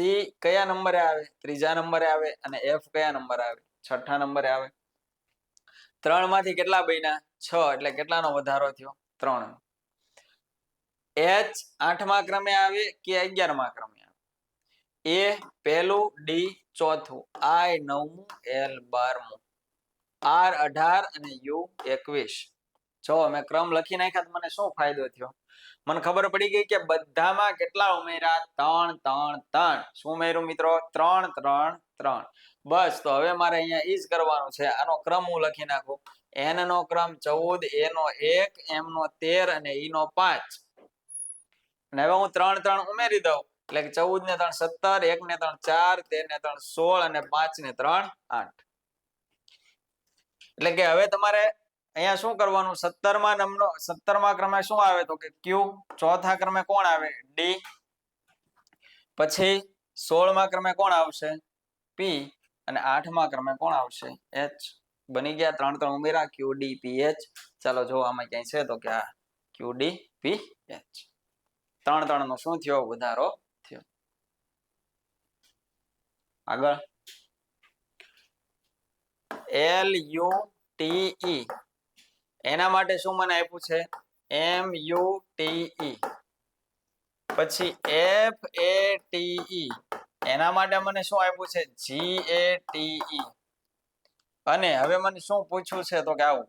કયા નંબરે આવે ત્રીજા નંબરે આવે અને F કયા નંબરે આવે છઠ્ઠા નંબરે આવે. 3 માંથી કેટલા બન્યા 6 એટલે કેટલાનો વધારો થયો 3. H 8મા ક્રમે આવે કે 11મા ક્રમે આવે A પહેલું D ચોથું I 9મું L 12મું R 18 અને U 21. જો મેં ક્રમ લખી નાખ્યા તો મને શું ફાયદો થયો મને ખબર પડી ગઈ કે બધામાં કેટલા ઉમેર્યા 3 3 3. શું ઉમેર્યું મિત્રો 3 3 3. બસ તો હવે મારે અહીંયા ઈ જ કરવાનું છે. આનો ક્રમ હું લખી નાખું N નો ક્રમ 14 A નો 1 M નો 13 અને E નો 5. અને હવે હું 3 3 ઉમેરી દઉં એટલે કે 14 ને 3 17 1 ને 3 4 13 ને 3 16 અને 5 ને 3 8. એટલે કે હવે તમારે અહીંયા શું કરવાનું 17મા ક્રમે શું આવે તો કે Q ચોથા ક્રમે કોણ આવે D પછી 16મા ક્રમે કોણ આવશે P અને 8મા ક્રમે કોણ આવશે H. બની ગયા 3 3 ઉમેરા QD PH. ચાલો જો આમાં ક્યાંય છે તો કે આ QD PH 3 3 નો શું થયો વધારો થયો. આગળ LUTE એના માટે શું મને આપ્યું છે MUTE પછી FATE એના માટે મને શું આપ્યું છે GATE અને હવે મને શું પૂછ્યું છે તો કે આવું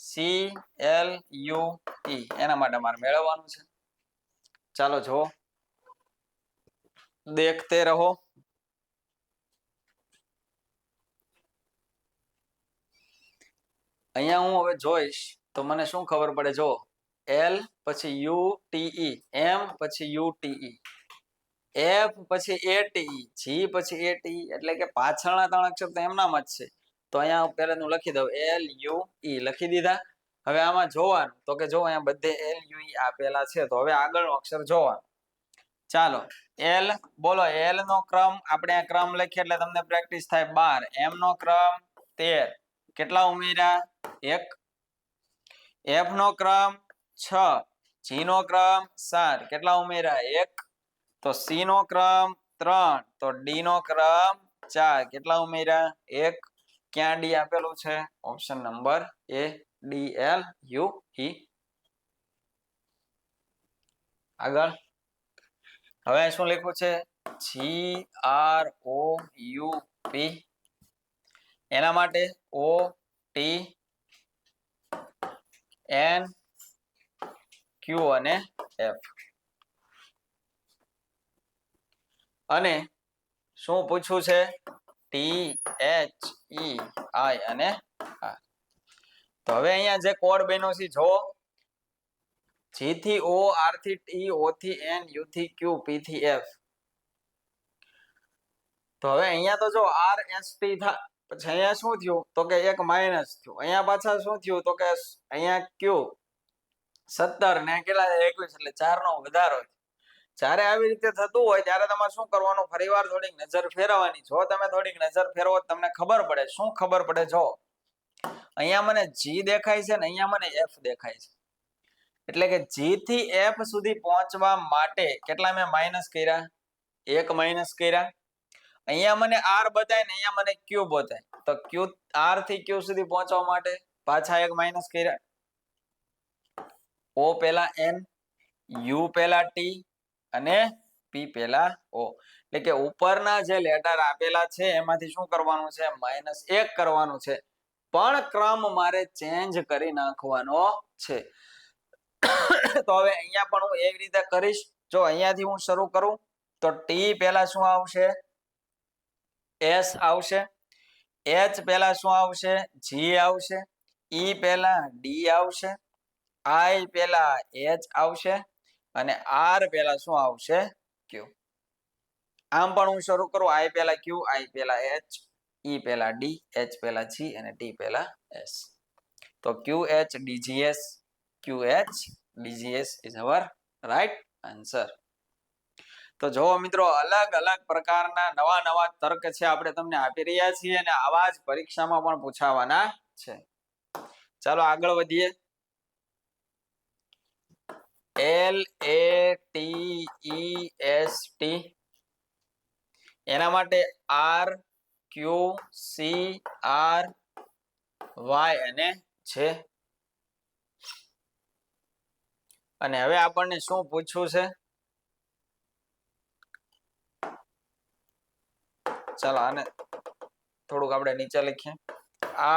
CLUE એના માટે મારે મેળવવાનું છે. ચાલો જો देखते रहो. અહીંયા હું હવે જોઈશ તો મને શું ખબર પડે, જો L પછી UTE, M પછી UTE, F પછી ATE, G પછી ATE, એટલે કે પાછળના ત્રણ અક્ષર તો એમનામ જ છે. તો અહીંયા પહેલા હું લખી દઉં LUE, લખી દીધા. હવે આમાં જોવાનું તો કે જો અહીંયા બધે LUE આપેલા છે, તો હવે આગળનો અક્ષર જોવાનો. ચાલો L બોલો, L નો ક્રમ આપણે આ ક્રમ લખીએ એટલે તમને પ્રેક્ટિસ થાય 12, M નો ક્રમ 13, કેટલા ઉમેર્યા 1, F નો ક્રમ 6, G નો ક્રમ 7, કેટલા ઉમેર્યા 1, તો C નો ક્રમ 3, તો D નો ક્રમ 4, કેટલા ઉમેર્યા 1. ક્યાં D આપેલું છે? Option number A, DLUE. આગળ હવે શું લખ્યું છે? GROUP, એના માટે OTNQ અને F. અને શું પૂછ્યું છે? THEI અને R. તો હવે અહીંયા જે કોડ બન્યો છે જો G થી O, R થી T, O થી N, U થી Q, P થી F. તો હવે અહીંયા તો જો R S T થાય, પછી અહીંયા શું થયું તો કે એક માઇનસ થયું, અહીંયા પાછા શું થયું તો કે અહીંયા Q 17 ને કેટલા 21, એટલે 4 નો વધારો. જ્યારે આવી રીતે થતું હોય ત્યારે તમારે શું કરવાનું, ફરીવાર થોડીક નજર ફેરવવાની. જો તમે થોડીક નજર ફેરવો તમને ખબર પડે. શું ખબર પડે? જો અહીંયા મને G દેખાય છે ને અહીંયા મને F દેખાય છે, એટલે કે G થી F સુધી પહોંચવા માટે કેટલા મેં માઇનસ કર્યા? 1 માઇનસ કર્યા. અહીંયા મને R બતાય ને અહીંયા મને Q બતાય, તો Q R થી Q સુધી પહોંચવા માટે પાછા 1 માઇનસ કર્યા. O પહેલા N, U પહેલા T અને P પહેલા O. એટલે કે ઉપરના જે લેટર આપેલા છે એમાંથી શું કરવાનું છે? -1 કરવાનું છે, પણ ક્રમ મારે ચેન્જ કરી નાખવાનો છે. તો હવે અહીંયા પણ હું એવી રીતે કરીશ. જો અહીંયાથી હું શરૂ કરું તો T પહેલા શું આવશે? S આવશે. H પહેલા શું આવશે? G આવશે. E પહેલા D આવશે. I પહેલા H આવશે અને R પહેલા શું આવશે? Q. આમ પણ હું શરૂ કરું, I પહેલા Q, I પહેલા H, E પહેલા D, H પહેલા G અને T પહેલા S. તો QHDGS, QHDGS is our right answer. તો જો મિત્રો અલગ અલગ પ્રકારના નવા નવા તર્ક છે આપણે તમને આપી રહ્યા છીએ અને આવા જ પરીક્ષામાં પણ પૂછાવાના છે. ચાલો આગળ વધીએ. LATEST, એના માટે RQCRY અને છે. અને હવે આપણને શું પૂછવું છે? ચાલો આને થોડુંક આપણે નીચે લખીએ.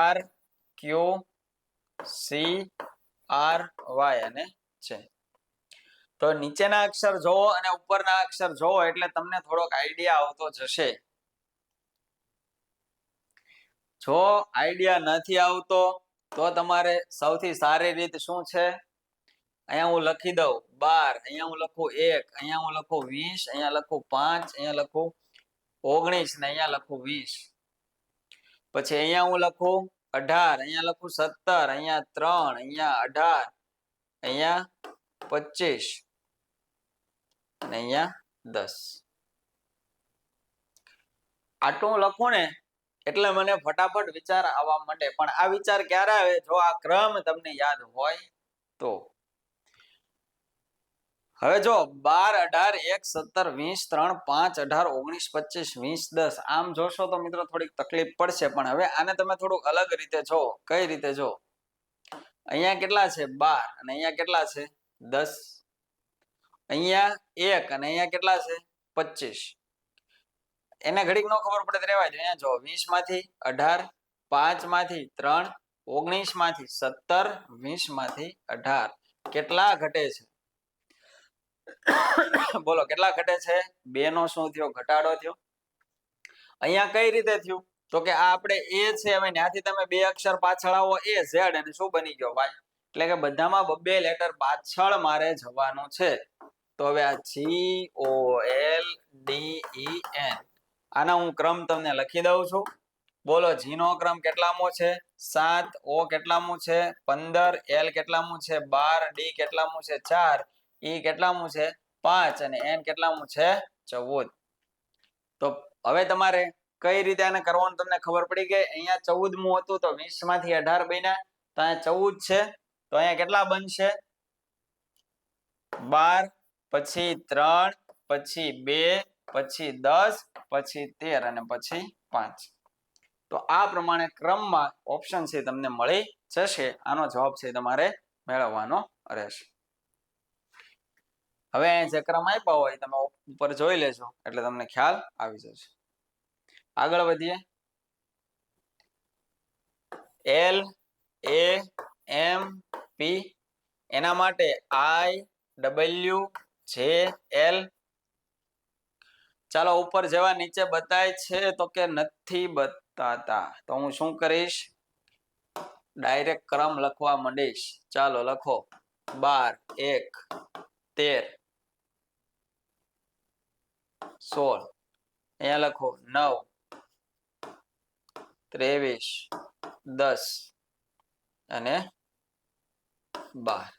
RQCRY અને છે. તો નીચેના અક્ષર જોવો અને ઉપરના અક્ષર જોવો એટલે તમને થોડોક આઈડિયા આવતો જશે. જો આઈડિયા નથી આવતો તો તમારે સૌથી સારી રીત શું છે? અહીંયા હું લખી દઉં 12, અહીંયા હું લખું 1, અહીંયા હું લખું 20, અહીંયા લખું 5, અહીંયા લખું 19 ને અહીંયા લખું 20. પછી અહીંયા હું લખું 18, અહીંયા લખું 17, અહીંયા 3, અહીંયા 18, અહીંયા 25 અને અહીંયા 10. આટલું લખું ને એટલે મને ફટાફટ વિચાર આવવા માંડે. પણ આ વિચાર ક્યારે આવે? જો આ ક્રમ તમને યાદ હોય તો. હવે જો 12, 18, 1, 17, 20, 3, 5, 18, 19, 25, 20, 10 આમ જોશો તો મિત્રો થોડીક તકલીફ પડશે. પણ હવે આને તમે થોડુંક અલગ રીતે જો. કઈ રીતે જો? અહીંયા કેટલા છે? 12 અને અહીંયા કેટલા છે? 10. અહીંયા 1 અને અહીંયા કેટલા છે? 25. એને ઘડીક નો ખબર પડે રહેવા દો. અહીંયા જો 20 માંથી 18, 5 માંથી 3, 19 માંથી 17, 20 માંથી 18 કેટલા ઘટે છે? બોલો કેટલા ઘટે છે? 2 નો શું થયો? ઘટાડો થયો. અહીંયા કઈ રીતે થયું? તો કે આ આપણે એ છે, હવે ત્યાંથી તમે બે અક્ષર પાછળ આવો એ ઝેડ અને શું બની ગયો વાય. એટલે કે બધામાં બબ્બે લેટર પાછળ મારે જવાનું છે. તો હવે આ GOLDEN આના હું ક્રમ તમને લખી દઉં છું. બોલો જી નો ક્રમ કેટલામો છે 7, ઓ કેટલામો છે 15, એલ કેટલામો છે 12, ડી કેટલામો છે 4, ઈ કેટલામો છે 5 અને એન કેટલામો છે 14. તો હવે તમારે કઈ રીતે આને કરવાનું તમને ખબર પડી ગઈ. અહીંયા 14મું હતું તો 20 માંથી 18 બન્યા, તો અહીંયા 14 છે તો અહીંયા કેટલા બનશે 12, પછી 3, પછી 2, પછી 10, પછી 13 અને પછી 5. તો આ પ્રમાણે ક્રમમાં ઓપ્શન છે તમને મળી જશે. આનો જવાબ છે તમારે મેળવવાનો રહેશે. હવે જે ક્રમ આપ્યા હોય તમે ઉપર જોઈ લેજો એટલે તમને ખ્યાલ આવી જશે. આગળ વધીએ. L A M P એના માટે IWJL. ચાલો ઉપર જેવા નીચે બતાય છે તો કે નથી બતાતા, તો હું શું કરીશ ડાયરેક્ટ ક્રમ લખવા માંડીશ. ચાલો લખો 12, 1, 13, 16, અહીંયા લખો 9, 23, 10 અને 12.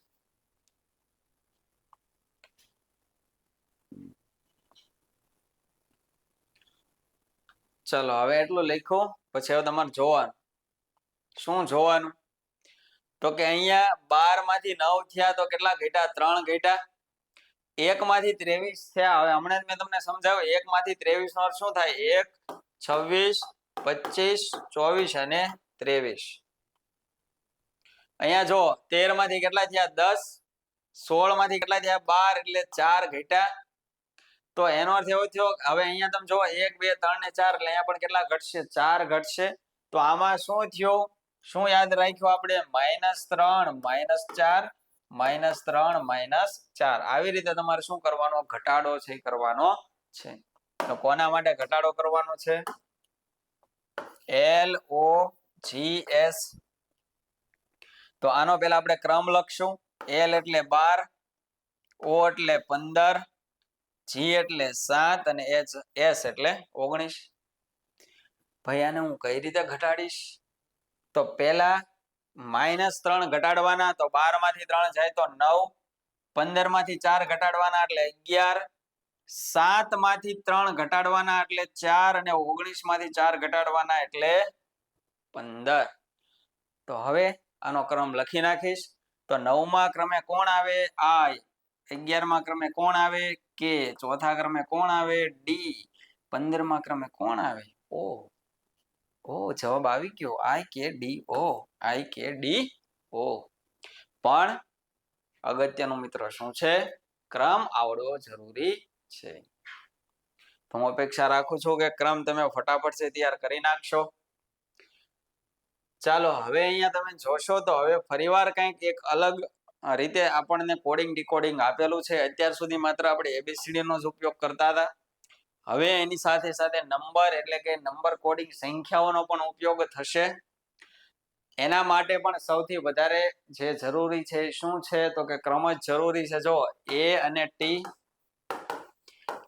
ચલો હવે એટલું લખ્યું. પછી હવે તમારે જોવાનું. શું જોવાનું તો કે અહીંયા 12 માંથી 9 થયા તો કેટલા ઘટ્યા 3 ઘટ્યા. 1 માંથી 23 થયા. હવે હમણાં મેં તમને સમજાવ્યું 1 માંથી 23 નો અર્થ શું થાય 1, 26, 25, 24 અને 23. અહીંયા જો 13 માંથી કેટલા થયા 10, 16 માંથી કેટલા થયા 12 એટલે 4 ઘટ્યા. તો એનો અર્થ એવો થયો હવે અહીંયા તમે જો 1, 2, 3 ને 4 એટલે અહીંયા પણ કેટલા ઘટશે 4 ઘટશે. તો આમાં શું થયું શું યાદ રાખ્યું આપણે -3, -4, -3, -4. આવી રીતે તમારે શું કરવાનો ઘટાડો છે કરવાનો છે. તો કોના માટે ઘટાડો કરવાનો છે LOGS. તો આનો પહેલા આપણે ક્રમ લખશું. L એટલે 12, O એટલે 15, G એટલે 7 અને S એટલે 19. ભાઈ આને હું કઈ રીતે ઘટાડીશ તો પહેલા -3 ઘટાડવાના તો 12 માંથી 3 જાય તો 9, 15 માંથી 4 ઘટાડવાના એટલે 11, 7 માંથી 3 ઘટાડવાના એટલે 4 અને 19 માંથી 4 ઘટાડવાના એટલે 15. તો હવે આનો ક્રમ લખી નાખીશ. તો 9મા ક્રમે કોણ આવે I, 11મા ક્રમે કોણ આવે K, ચોથા ક્રમે કોણ આવે D, 15મા ક્રમે કોણ આવે O. જવાબ આવી ગયો IKDO. પણ અગત્યનું મિત્ર શું છે ક્રમ આવડવો જરૂરી છે. તો હું અપેક્ષા રાખું છું કે ક્રમ તમે ફટાફટ છે તૈયાર કરી નાખશો. ચાલો હવે અહીંયા તમે જોશો તો હવે ફરીવાર કંઈક એક અલગ રીતે આપણને કોડિંગ ડીકોડિંગ આપેલું છે. અત્યાર સુધી માત્ર આપણે ABCD નો જ ઉપયોગ કરતા હતા. હવે એની સાથે સાથે નંબર એટલે કે નંબર કોડિંગ સંખ્યાઓનો પણ ઉપયોગ થશે. એના માટે પણ સૌથી વધારે જે જરૂરી છે શું છે તો કે ક્રમ જ જરૂરી છે. જો A અને T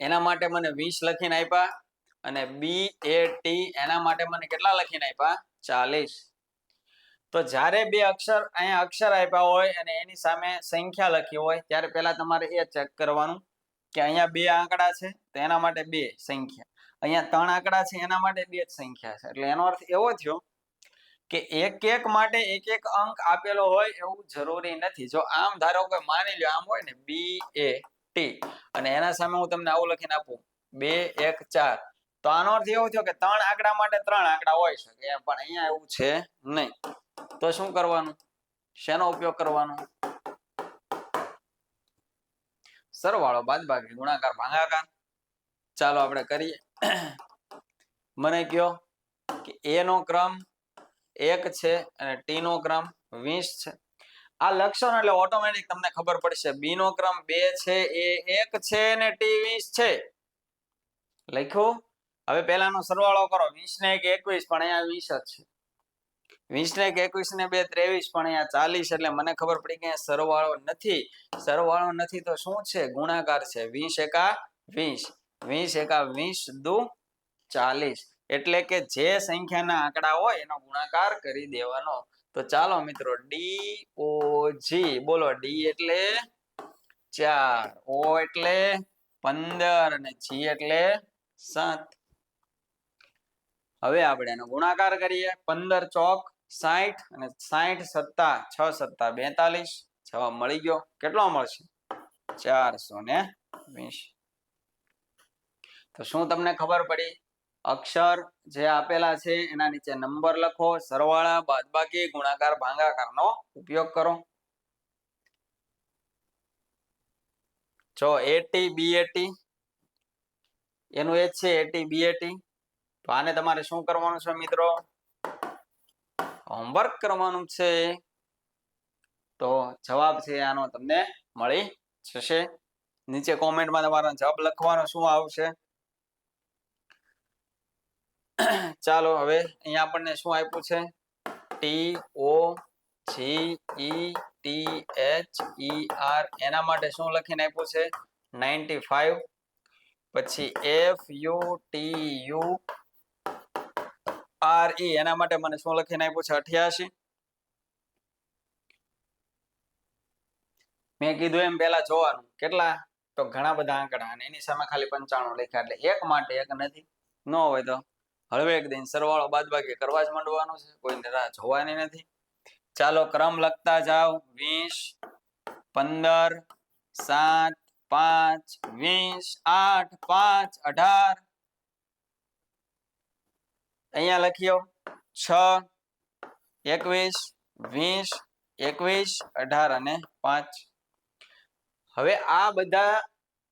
એના માટે મને 20 લખીને આપ્યા અને BAT એના માટે મને કેટલા લખીને આપ્યા 40. તો જ્યારે બે અક્ષર અહીંયા અક્ષર આપ્યા હોય અને એની સામે સંખ્યા લખી હોય ત્યારે પહેલા તમારે એ ચેક કરવાનું કે અહીંયા 2 આંકડા છે તો એના માટે 2 સંખ્યા, અહીંયા 3 આંકડા છે એના માટે 2 જ સંખ્યા છે. એટલે એનો અર્થ એવો થયો કે એક માટે એક અંક આપેલો હોય એવું જરૂરી નથી. જો આમ ધારો કે માની લો આમ હોય ને BAT અને એના સામે હું તમને આવું લખીને આપું 2, 1, 4 તો આનો અર્થ એવો થયો કે 3 આંકડા માટે 3 આંકડા હોઈ શકે પણ અહીંયા એવું છે નહીં. તો શું કરવાનું શેનો ઉપયોગ કરવાનો સરવાળો, બાદબાકી, ગુણાકાર, ભાગાકાર. ચાલો આપણે કરીએ. મને કયો કે A નો ક્રમ 1 છે અને T નો ક્રમ 20 છે. આ લખશો ને એટલે ઓટોમેટિક તમને ખબર પડશે. B નો ક્રમ 2 છે, A 1 છે અને T 20 છે. લખ્યું. હવે પેલાનો સરવાળો કરો 20 ને 1 21 પણ અહીંયા 20 જ છે 20 ને 1 21 ને 2 23 પણ અહીંયા 40 એટલે મને ખબર પડી કે સરવાળો નથી તો શું છે ગુણાકાર છે 20 એકા 20 20 એકા 20 દુ 40 એટલે કે જે સંખ્યાના આંકડા હોય એનો ગુણાકાર કરી દેવાનો તો ચાલો મિત્રો DOG બોલો ડી એટલે 4 O એટલે 15 અને G એટલે 7 હવે આપણે એનો ગુણાકાર કરીએ 15 ચોક 60 અને 60 સત્તા 6 સત્તા 42 જવાબ મળી ગયો કેટલો મળશે 420 તો શું તમને ખબર પડી અક્ષર જે આપેલા છે એના નીચે નંબર લખો સરવાળા બાદબાકી ગુણાકાર ભાગાકારનો ઉપયોગ કરો જો 80 B80 એનું એ છે 80 B80 તો આને તમારે શું કરવાનું છે મિત્રો હોમવર્ક કરવાનું છે તો જવાબ છે આનો તમને મળી જશે નીચે કોમેન્ટમાં તમારો જવાબ લખવાનો શું આવશે ચાલો હવે અહીંયા આપણને શું આપ્યું છે TOGETHER એના માટે શું લખીને આપ્યું છે 95 પછી FUTURE એના માટે મને શું લખીને આપ્યું છે 88 મેં કીધું એમ પહેલા જોવાનું કેટલા તો ઘણા બધા આંકડા અને એની સામે ખાલી 95 લખ્યા એટલે એક માટે એક નથી ન હોય તો હળવે એક દિન સરવાળો બાદબાકી કરવા જ માંડવાનું છે કોઈને રાહ જોવાની નથી ચાલો ક્રમ લખતા જાઓ 20 15 7 5 20 8 5 18 અહીંયા લખ્યો 6 21 20 21 18 અને 5 હવે આ બધા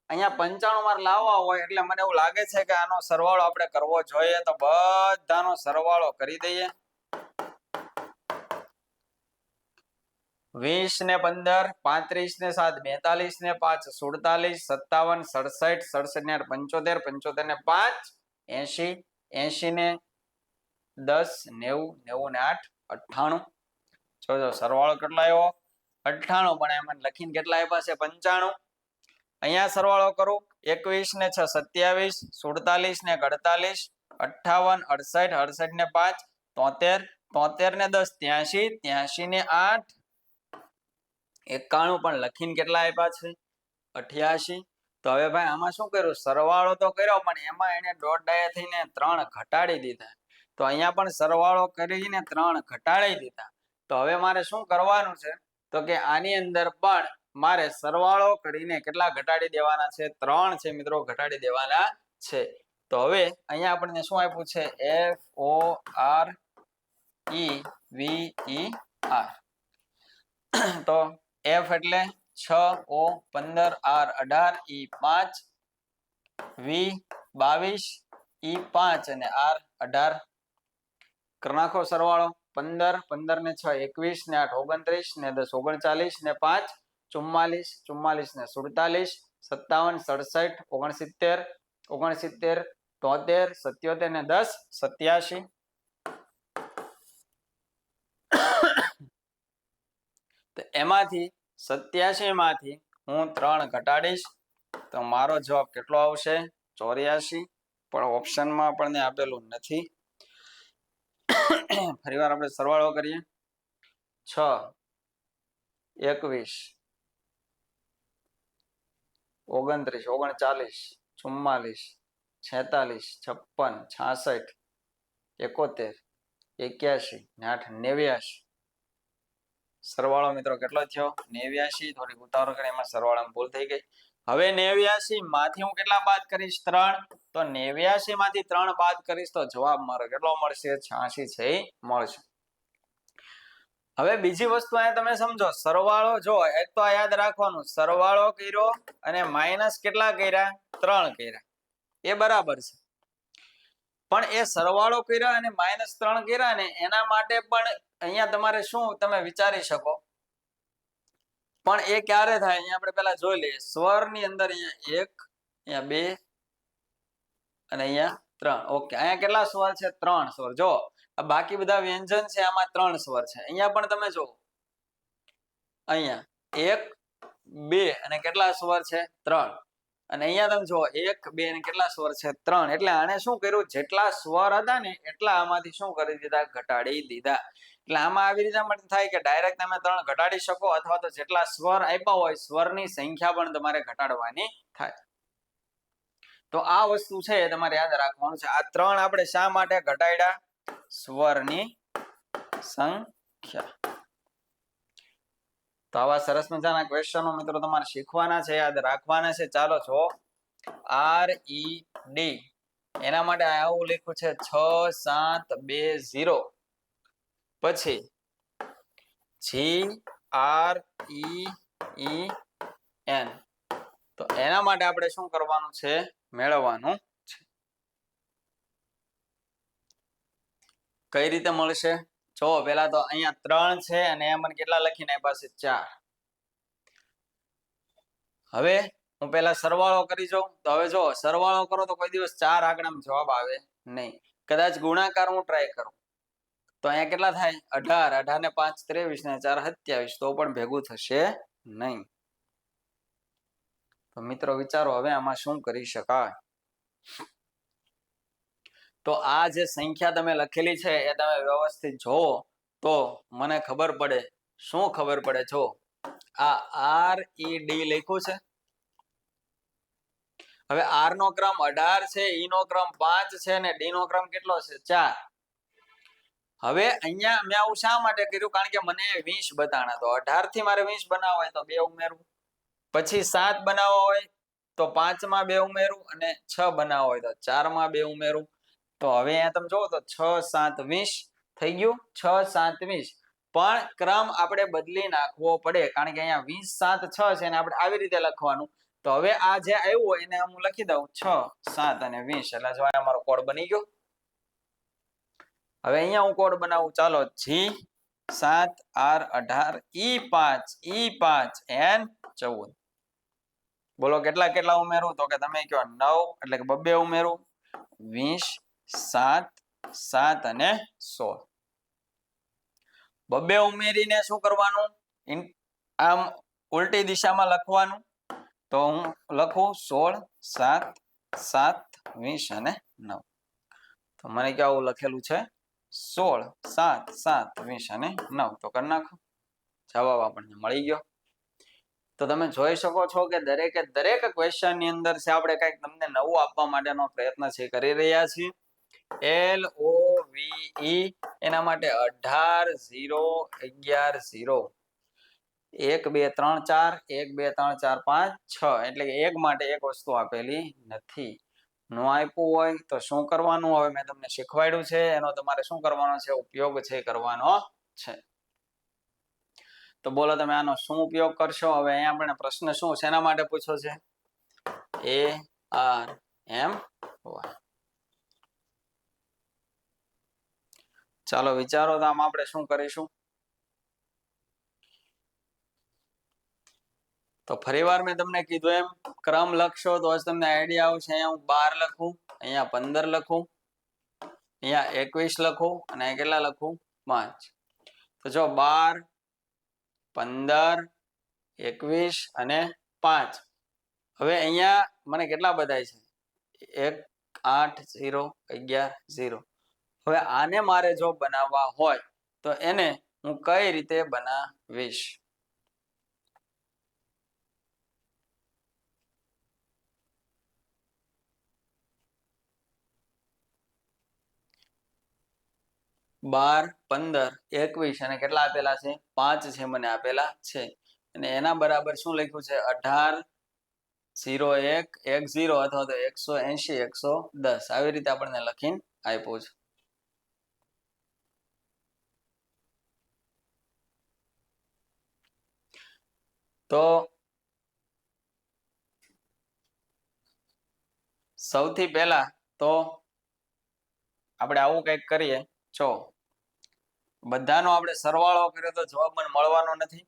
અહીંયા 95 માર લાવવા હોય એટલે મને એવું લાગે છે કે આનો સરવાળો આપણે કરવો જોઈએ તો બધાનો સરવાળો કરી દઈએ 20 ને 15 35 ને 7 42 ને 5 47 57 67 67 ને 8 75 75 ને 5 80 80 ને 10 90 90 ને 8 98 જો સરવાળો કેટલો આવ્યો 98 પણ એમાં લખીને કેટલા આપ્યા છે 95 અહીંયા સરવાળો કરું 21 ને 6 27 47 ને 48 58 68 68 ને 5 73 73 ને 10 83 83 ને 8 91 પણ લખીને કેટલા આપ્યા છે 88 તો હવે ભાઈ આમાં શું કર્યું સરવાળો તો કર્યો પણ એમાં એને ડોટ ડાયા થઈને 3 ઘટાડી દીધા તો અહીંયા પણ સરવાળો કરીને 3 ઘટાડી દીધા તો હવે મારે શું કરવાનું છે તો કે આની અંદર પણ મારે સરવાળો કરીને કેટલા ઘટાડી દેવાના છે 3 છે મિત્રો ઘટાડી દેવાના છે તો હવે અહીંયા આપણને શું આપ્યું છે FOREVER તો F એટલે 6 O 15 R 18 E 5 V 22 E 5 અને R 18 કરી નાખો સરવાળો 15 15 ને 6 21 ને 8 29 ને 10 39 ને 5 44 44 ને 47 57 67 69 69 73 77 ને 10 87 તો એમાંથી 87 માંથી હું 3 ઘટાડીશ તો મારો જવાબ કેટલો આવશે 84 પણ ઓપ્શનમાં આપણને આપેલું નથી ફરીવાર આપણે સરવાળો કરીએ 6 21 29 39 44 46 56 56 71 81 89 સરવાળો મિત્રો કેટલો થયો 89 થોડી ઉતાવળ કરી એમાં સરવાળામાં ભૂલ થઈ ગઈ હવે 89 માંથી હું કેટલા બાદ કરીશ 3 તો 89 માંથી 3 બાદ કરીશ તો જવાબ મારો કેટલો મળશે 86 છે મળશે હવે બીજી વસ્તુ અહીંયા તમે સમજો સરવાળો જો એક તો યાદ રાખવાનું સરવાળો કર્યો અને માઈનસ કેટલા કર્યા 3 કર્યા એ બરાબર છે પણ એ સરવાળો કર્યો અને માઈનસ 3 કર્યા ને એના માટે પણ અહીંયા તમારે શું તમે વિચારી શકો પણ એ ક્યારે થાય અહીંયા આપણે પહેલા જોઈ લઈએ સ્વરની અંદર અહીંયા 1 અહીંયા 2 અને અહીંયા 3. ઓકે, અહીંયા કેટલા સ્વર છે? 3 સ્વર. જો બાકી બધા વ્યંજન છે આમાં 3 સ્વર છે. અહીંયા પણ તમે જો અહીંયા 1 2 અને કેટલા સ્વર છે? 3. અને અહીંયા તમે જો 1 2 અને કેટલા સ્વર છે? 3. એટલે આને શું કર્યું? જેટલા સ્વર હતા ને એટલા આમાંથી શું કરી દીધા? ઘટાડી દીધા. એટલે આમાં આવી રીતે થાય કે ડાયરેક્ટ તમે 3 ઘટાડી શકો અથવા તો જેટલા સ્વર આપ્યા હોય સ્વરની સંખ્યા પણ તમારે ઘટાડવાની થાય. તો આ વસ્તુ છે એ તમારે યાદ રાખવાનું છે. આ 3 આપણે શા માટે ઘટાડ્યા? સ્વરની સંખ્યા. તો આવા સરસ મજાના ક્વેશ્ચનો મિત્રો તમારે શીખવાના છે, યાદ રાખવાના છે. ચાલો જો RED એના માટે આવું લખ્યું છે 6720. પછી GREEN તો એના માટે આપણે શું કરવાનું છે? મેળવવાનું છે. કઈ રીતે મળશે? જો પેલા તો અહીંયા 3 છે અને એમ કેટલા લખીને આપ્યા છે? 4. હવે હું પેલા સરવાળો કરી જાઉં તો હવે જો સરવાળો કરો તો કોઈ દિવસ 4 આંકડામાં જવાબ આવે નહીં. કદાચ ગુણાકાર હું ટ્રાય કરું તો અહીંયા કેટલા થાય? 18. 18 ને 5 23 ને 4 27. તો પણ ભેગું થશે નહીં. તો મિત્રો વિચારો હવે આમાં શું કરી શકાય? તો આ જે સંખ્યા તમે લખેલી છે એ તમે વ્યવસ્થિત જોવો તો મને ખબર પડે. શું ખબર પડે? જો આ RED લખ્યું છે. હવે R નો ક્રમ 18 છે, E નો ક્રમ 5 છે અને D નો ક્રમ કેટલો છે? 4. હવે અહીંયા મેં આવું શા માટે કર્યું? કારણ કે મને 20 બતાણા. તો 18 થી મારે 20 બનાવવા હોય તો 2 ઉમેરવું. પછી 7 બનાવવા હોય તો 5 માં 2 ઉમેરવું અને 6 બનાવવા હોય તો 4 માં 2 ઉમેરવું. તો હવે અહીંયા તમે જોવો તો 6 7 20 થઈ ગયું. 6 7 20. પણ ક્રમ આપણે બદલી નાખવો પડે કારણ કે અહીંયા 20 7 6 છે અને આપણે આવી રીતે લખવાનું. તો હવે આ જે આવ્યું એને હું લખી દઉં 6 7 અને 20. એટલે જો આ અમારો કોડ બની ગયો. હવે અહીંયા હું કોડ બનાવું. ચાલો G7 R18 E5 N 14. બોલો કેટલા કેટલા ઉમેરું? તો કે તમે કહો 9 એટલે કે 2 ઉમેરું. 20 7 7 અને 16. 2 ઉમેરીને શું કરવાનું? આમ ઉલટી દિશામાં લખવાનું. તો હું લખું 16 7 7 20 અને 9. તો મને કેવું લખેલું છે? 16 7 7 20 અને 9. તો કરી નાખો. જવાબ આપણને મળી ગયો. તો તમે જોઈ શકો છો કે દરેકે દરેક ક્વેશ્ચન ની અંદર છે આપણે કંઈક તમને નવું આપવા માટેનો પ્રયત્ન છે કરી રહ્યા છીએ. LOVE એના માટે 18 0 11 0 1 2 3 4 1 2 3 4 5 6 એટલે કે એક માટે એક વસ્તુ આપેલી નથી. નો આપ્યું હોય તો શું કરવાનું? હવે મેં તમને શીખવાડ્યું છે એનો તમારે શું કરવાનો છે? ઉપયોગ છે કરવાનો છે. તો બોલો તમે આનો શું ઉપયોગ કરશો? હવે અહીંયા આપણે પ્રશ્ન શું શેના માટે પૂછ્યો છે? ARMY. ચાલો વિચારો તો આમ આપણે શું કરીશું? તો ફરીવાર મેં તમને કીધું એમ ક્રમ લખશો તો જ તમને આઈડિયા આવશે. અહીંયા હું 12 લખું, અહીંયા 15 લખું, અહીંયા 21 લખું અને કેટલા લખું? 5. તો જો 12 15 21 અને 5. હવે અહીંયા મને કેટલા બધાય છે? 1 8 0 11 0. હવે આને મારે જો બનાવવા હોય તો એને હું કઈ રીતે બનાવીશ? 12 15 21 અને કેટલા આપેલા છે? 5 છે મને આપેલા છે. અને એના બરાબર શું લખ્યું છે? 18 01 10 અથવા તો 180 110 આવી રીતે આપણને લખીને આપ્યું છે. તો સૌથી પહેલા તો આપણે આવું કંઈક કરીએ. જો બધાનો આપણે સરવાળો કર્યો તો જવાબ મને મળવાનો નથી.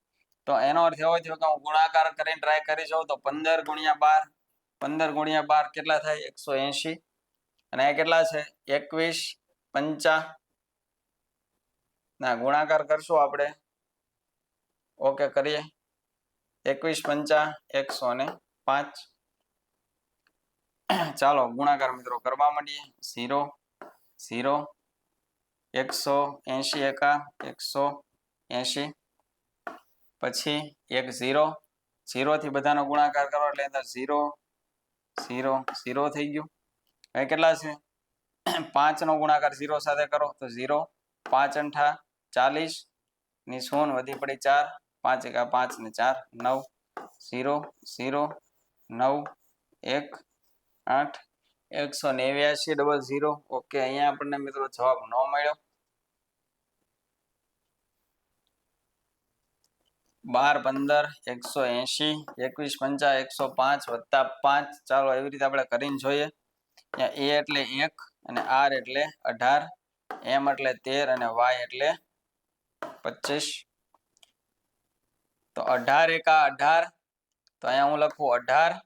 તો એનો અર્થ એવો થયો કે હું ગુણાકાર કરીને ટ્રાય કરી જાઉં તો 15 × 12 15 × 12 કેટલા થાય? 180. અને આ કેટલા છે 21 પંચા ના ગુણાકાર કરશું આપણે ઓકે કરીએ 21 પંચા 105 ચાલો ગુણાકાર મિત્રો કરવા માંડીએ 0 0 180 એકા 180 પછી 1 0 0 થી બધાનો ગુણાકાર કરો એટલે અંદર 0 0 0 થઈ ગયું હવે કેટલા છે 5 નો ગુણાકાર 0 સાથે કરો તો 0 5 અંઠા 40 ની શૂન વધી પડી 4 5 એકા 5 ને 4 9 0 0 9 1 8 189 00 ઓકે અહીંયા આપણને મિત્રો જવાબ ન મળ્યો 12 15 180 21 પંચા 105 વત્તા 5 ચાલો એવી રીતે આપણે કરીને જોઈએ ત્યાં a એટલે 1 અને r એટલે 18 m એટલે 13 અને y એટલે 25 તો 18 એકા 18 તો અહીંયા હું લખું 18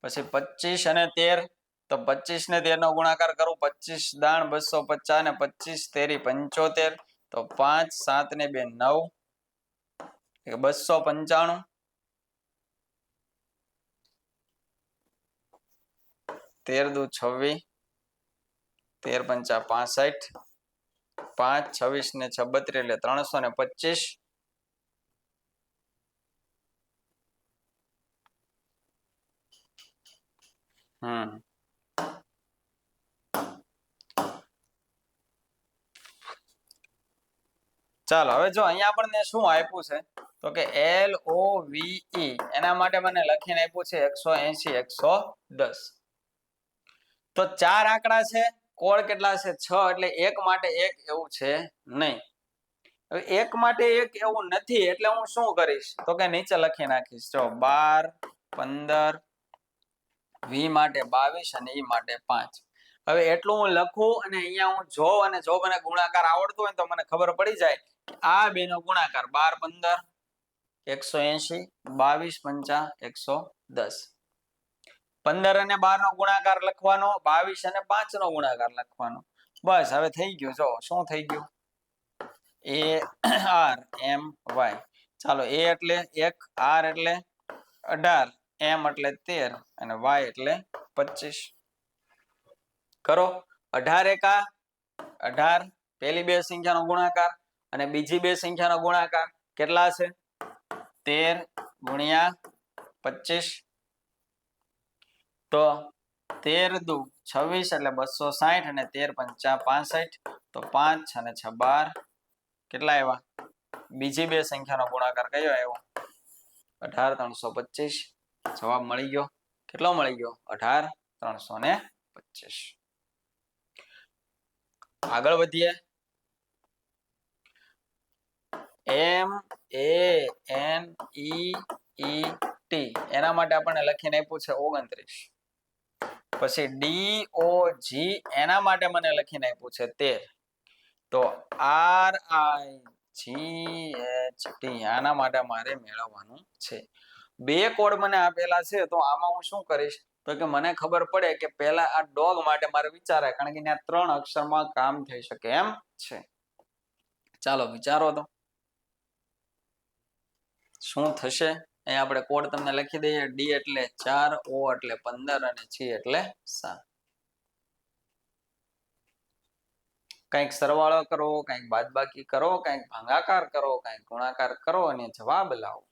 પછી 25 અને 13 તો 25 ને 13 નો ગુણાકાર કરું 25 દાણ 250 ને 25 તેરી 75 તો 5 7 ને 2 9 295 13 દુ 26 13 પંચા 65 5 26 ને 36 એટલે 325 ચાલો હવે જો અહીંયા આપણને શું આપ્યું છે તો કે LOVE એના માટે મને લખીને આપ્યું છે 180 110 તો 4 આંકડા છે કોડ કેટલા છે 6 એટલે એક માટે એક એવું છે નહીં હવે એક માટે એક એવું નથી એટલે હું શું કરીશ તો કે નીચે લખી નાખીશ જો 12 15 V માટે 22 અને E માટે 5 હવે એટલું હું લખું અને અહીંયા હું જોઉં અને જો મને ગુણાકાર આવડતો હોય તો મને ખબર પડી જાય આ બેનો ગુણાકાર 12 15 180 22 પંચા 110 15 અને 12 નો ગુણાકાર લખવાનો 22 અને 5 નો ગુણાકાર લખવાનો બસ હવે થઈ ગયું જો શું થઈ ગયું A R M Y ચાલો A એટલે 1 R એટલે 18 M એટલે 13 અને Y એટલે 25 કરો 18 એકા 18 પહેલી બે સંખ્યાનો ગુણાકાર અને બીજી બે સંખ્યાનો ગુણાકાર કેટલા છે 13 ગુણ્યા 25 તો 13 દુ 26 એટલે 260 અને 13 પંચા 65 તો 5 અને 6 12 કેટલા આવ્યા બીજી બે સંખ્યાનો ગુણાકાર કયો આવ્યો 18 325 જવાબ મળી ગયો કેટલો મળી ગયો 18 325 આગળ વધીએ MANEET એના માટે આપણને લખીને આપ્યું છે 29 પછી DOG એના માટે મને લખીને આપ્યું છે 13 તો RIGHT આના માટે મારે મેળવવાનું છે બે કોડ મને આપેલા છે તો આમાં હું શું કરીશ તો કે મને ખબર પડે કે પહેલા આ ડોગ માટે મારે વિચારાય કારણ કે ત્યાં 3 અક્ષરમાં કામ થઈ શકે એમ છે ચાલો વિચારો તો શું થશે અહીં આપણે કોડ તમને લખી દઈએ D એટલે 4 O એટલે 15 અને G એટલે 7 કંઈક સરવાળો કરો કંઈક બાદબાકી કરો કંઈક ભાગાકાર કરો કંઈક ગુણાકાર કરો અને જવાબ લાવો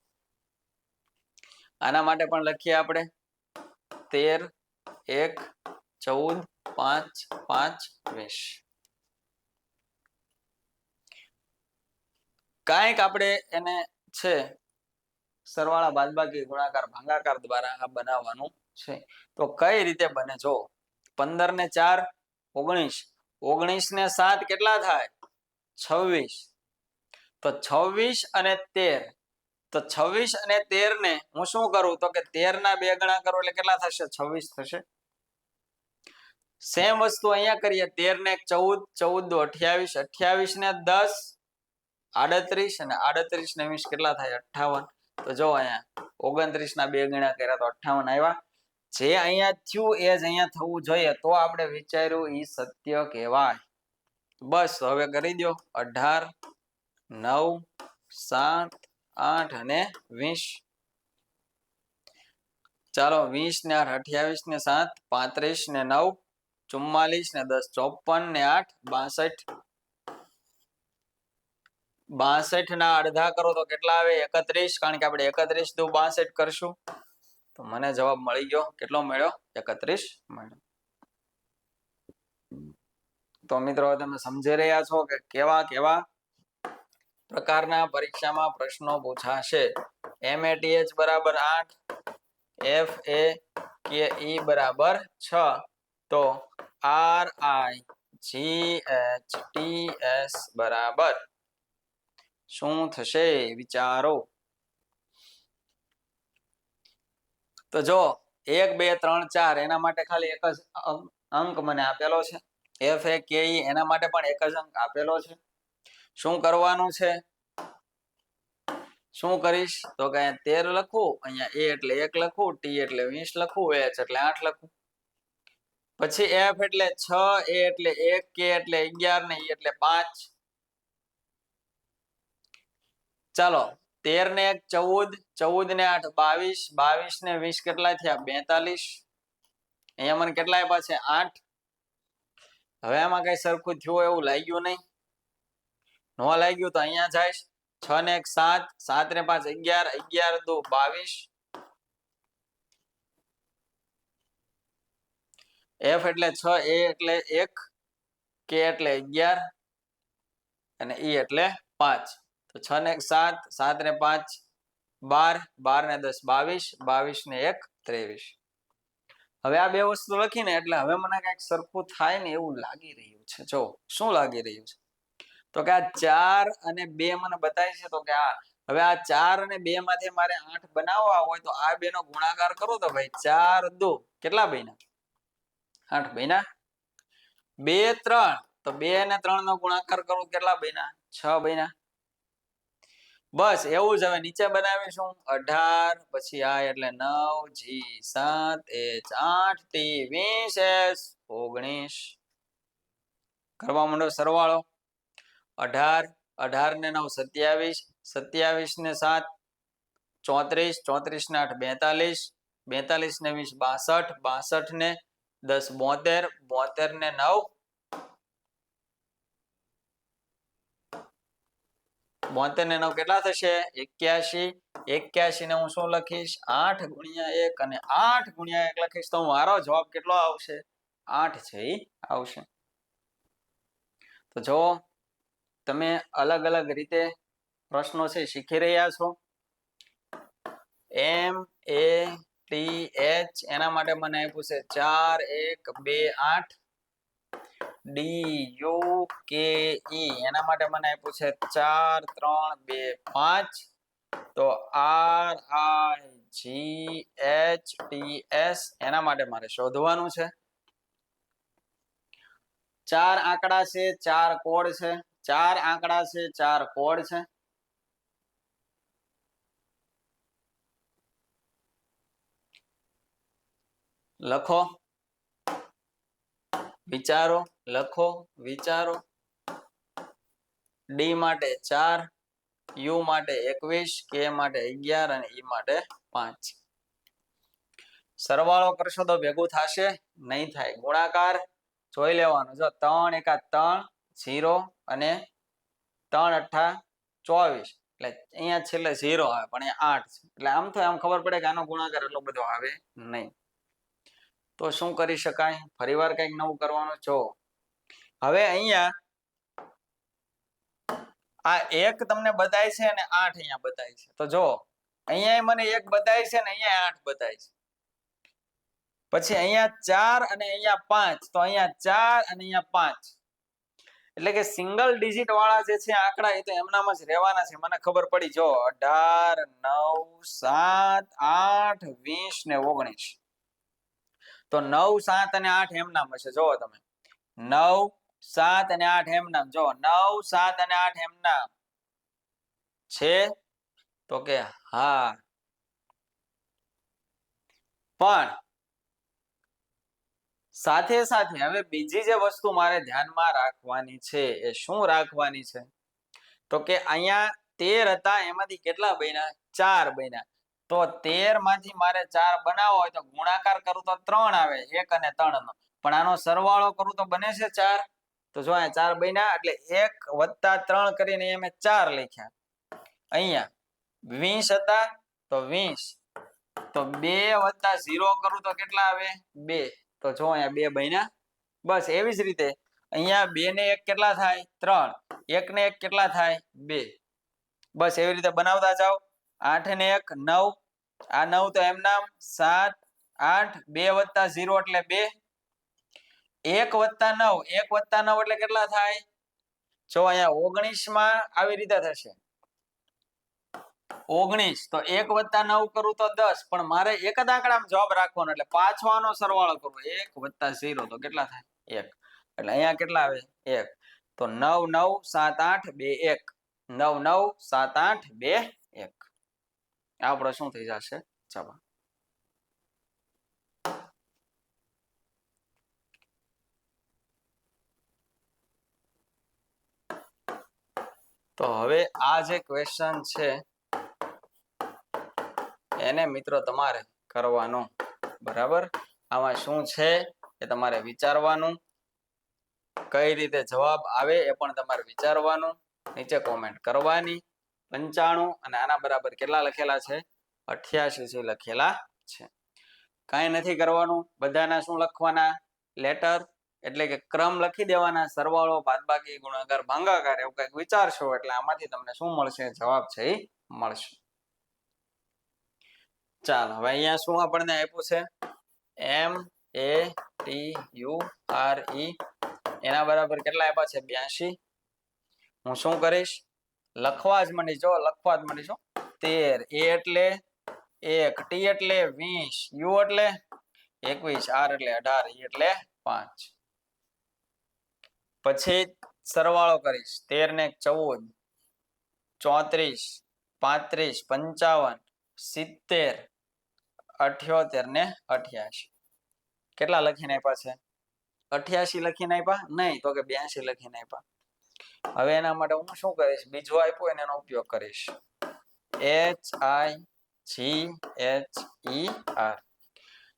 આના માટે પણ લખીએ આપણે 13 1 14 5 5 20 કાંઈક આપણે એને છે સરવાળા બાદબાકી ગુણાકાર ભાગાકાર દ્વારા આ બનાવવાનું છે તો કઈ રીતે બને જો 15 ને 4 19 19 ને 7 કેટલા થાય 26 તો 26 અને 13 તો 26 અને 13 ને હું શું કરું તો કે 13 ના બે ગણા કરો એટલે કેટલા થશે 26 થશે સેમ વસ્તુ અહીંયા કરીએ 13 ને 14 14 દુ 28 28 ને 10 38 અને 38 ને 20 કેટલા થાય 58 તો જો અહીંયા 29 ના બે ગણા કર્યા તો 58 આવ્યા જે અહીંયા થયું એ જ અહીંયા થવું જોઈએ તો આપણે વિચાર્યું એ સત્ય કહેવાય. બસ હવે કરી દો 18, 9, 7, 8 અને 20. ચાલો 20 ને 8 28 ને 7 35 ને 9 44 ને 10 54 ને 8 62. 62 ના અડધા કરો તો કેટલા આવે? 31. કારણ કે આપણે 31 દુ 62 કરશું તો મને જવાબ મળી ગયો. કેટલો મળ્યો? 31 મળ્યો. તો મિત્રો તમે સમજી રહ્યા છો કે કેવા કેવા પ્રકારના પરીક્ષામાં પ્રશ્નો પૂછાશે. MATH બરાબર 8, FAKE બરાબર 6, તો RIGHTS બરાબર શું થશે? વિચારો. તો જો 1 2 3 4 એના માટે ખાલી એક જ અંક મને આપેલો છે. FAKE એના માટે પણ એક જ અંક આપેલો છે. શું કરવાનું છે? શું કરીશ તો કે 13 લખું, અહીંયા A એટલે 1 લખું, T એટલે 20 લખું, H એટલે 8 લખું. પછી F એટલે 6, A એટલે 1, K એટલે 11 ને E એટલે 5. ચાલો 13 ને 1 14, 14 ને 8 22, 22 ને 20 કેટલા થયા? 42. અહીંયા મને કેટલા આપ્યા છે? 8. હવે આમાં કઈ સરખું થયું એવું લાગ્યું નહીં. ન લાગ્યું તો અહીંયા જાય 6 ને 1 7, 7 ને 5 11, 11 દુ 22. F એટલે 6, A એટલે 1, K એટલે 11 અને E એટલે 5. તો 6 ને 1 7, 7 ને 5 12, 12 ને 10 22, 22 ને 1 23. હવે આ બે વસ્તુ લખીને એટલે હવે મને કઈક સરખું થાય ને એવું લાગી રહ્યું છે. જો શું લાગી રહ્યું છે તો કે આ 4 અને 2 મને બતાય છે. તો કે આ હવે આ 4 અને 2 માંથી મારે 8 બનાવવા હોય તો આ બે નો ગુણાકાર કરો તો ભાઈ 4 દુ કેટલા બન્યા? 8 બન્યા. 2 3 તો 2 અને 3 નો ગુણાકાર કરો કેટલા બન્યા? 6 બન્યા. બસ એવું જ હવે નીચે બનાવીશું 18 પછી આ એટલે 9 G 7 H 8 T 20 S 19. કરવા માંડો સરવાળો. 18, 18 ને 9 27, 27 ને 7 34, 34 ને 8 42, 42 ને 20 62, 62 ને 10 72, 72 ને 9 72 ને 9 કેટલા થશે? 81. 81 ને હું શું લખીશ? 8 ગુણ્યા 1 અને 8 ગુણ્યા 1 લખીશ તો મારો જવાબ કેટલો આવશે? 8 છે એ આવશે. તો જો તમે અલગ અલગ રીતે પ્રશ્નો છે શીખી રહ્યા છો. MATH એના માટે મને આપ્યું છે 4 1 2 8. DUKE એના માટે મને આપ્યું છે 4 3 2 5. તો RIGHTS એના માટે મારે શોધવાનું છે. 4 આંકડા છે, 4 કોડ છે. 4 આંકડા છે, 4 કોડ છે. લખો, વિચારો, લખો, વિચારો. D માટે 4, U માટે 21, K માટે 11 અને E માટે 5. સરવાળો કરશો તો ભેગું થશે? નહીં થાય. ગુણાકાર જોઈ લેવાનો. જો 3 1 3 0 અને 3 8 24 એટલે અહીંયા છેલ્લે 0 આવે પણ અહીંયા 8 છે. એટલે આમ તો આમ ખબર પડે કે આનો ગુણાકાર એટલો બધો આવે નહીં. તો શું કરી શકાય? ફરીવાર કંઈક નવું કરવાનું. જો હવે અહીંયા આ 1 તમને બતાય છે અને 8 અહીંયા બતાય છે. તો જો અહીંયા મને 1 બતાય છે અને અહીંયા 8 બતાય છે. પછી અહીંયા 4 અને અહીંયા 5. તો અહીંયા 4 અને અહીંયા 5. એટલે કે સિંગલ ડિજિટ વાળા જે છે આંકડા એ તો એમનામ જ રહેવાના છે. મને ખબર પડી. જો 18 9 7 8 20 ને 19. તો 9 7 અને 8 એમનામ હશે. જોવો તમે 9 7 અને 8 એમનામ. જો 9 7 અને 8 એમનામ છે તો કે હા, પણ સાથે સાથે હવે બીજી જે વસ્તુ મારે ધ્યાનમાં રાખવાની છે એ શું રાખવાની છે તો કે અહીંયા 13 હતા એમાંથી કેટલા બન્યા 4 બન્યા તો 13 માંથી મારે 4 બનાવવો હોય તો ગુણાકાર કરું તો 3 આવે 1 અને 3 નો પણ આનો સરવાળો કરું તો બને છે 4 તો જો અહીંયા 4 બન્યા એટલે 1 + 3 કરીને અમે 4 લખ્યા અહીંયા 20 હતા તો 20 તો 2 + 0 કરું તો કેટલા આવે 2 તો જો અહીંયા 2 બન્યા બસ એવી જ રીતે અહીંયા 2 ને 1 કેટલા થાય 3 1 ને 1 કેટલા થાય 2 બસ એવી રીતે બનાવતા જાઓ 8 ને 1 9 આ 9 તો એમ નામ 7 8 2 + 0 એટલે 2 1 + 9 1 + 9 એટલે કેટલા થાય જો અહીંયા 19 માં આવી રીતે થશે 19 તો 1 + 9 કરું તો 10 પણ મારે એક જ આંકડામાં જવાબ રાખવાનો એટલે પાછો આનો સરવાળો કરવો 1 + 0 તો કેટલા થાય 1 એટલે અહીંયા કેટલા આવે 1 તો 9 9 7 8 2 1 9 9 7 8 2 1 આપણો શું થઈ જશે જવાબ તો હવે આ જે ક્વેશ્ચન છે એને મિત્રો તમારે કરવાનું બરાબર આમાં શું છે એ તમારે વિચારવાનું કઈ રીતે જવાબ આવે એ પણ તમારે વિચારવાનું નીચે કોમેન્ટ કરવાની 95 અને આના બરાબર કેટલા લખેલા છે 88 છે લખેલા છે કાંઈ નથી કરવાનું બધાના શું લખવાના લેટર એટલે કે ક્રમ લખી દેવાના સરવાળો બાદબાકી ગુણાકાર ભાગાકાર એવું કંઈક વિચારશો એટલે આમાંથી તમને શું મળશે જવાબ છે એ મળશે ચાલો હવે અહીંયા શું આપણને આપ્યું છે MATURE એના બરાબર કેટલા આપ્યા છે 82 હું શું કરીશ લખવા જ માંડીશ જો લખવા જ માંડીશ 13 A એટલે 1 T એટલે 20 U એટલે 21 R એટલે 18 E એટલે 5 પછી સરવાળો કરીશ 13 ને 14 34 35 55 70 78 ને 88 કેટલા લખીને આપ્યા છે 88 લખીને આપ્યા નહીં તો કે 82 લખીને આપ્યા હવે એના માટે હું શું કરીશ બીજો આપ્યો એનો ઉપયોગ કરીશ HIGHER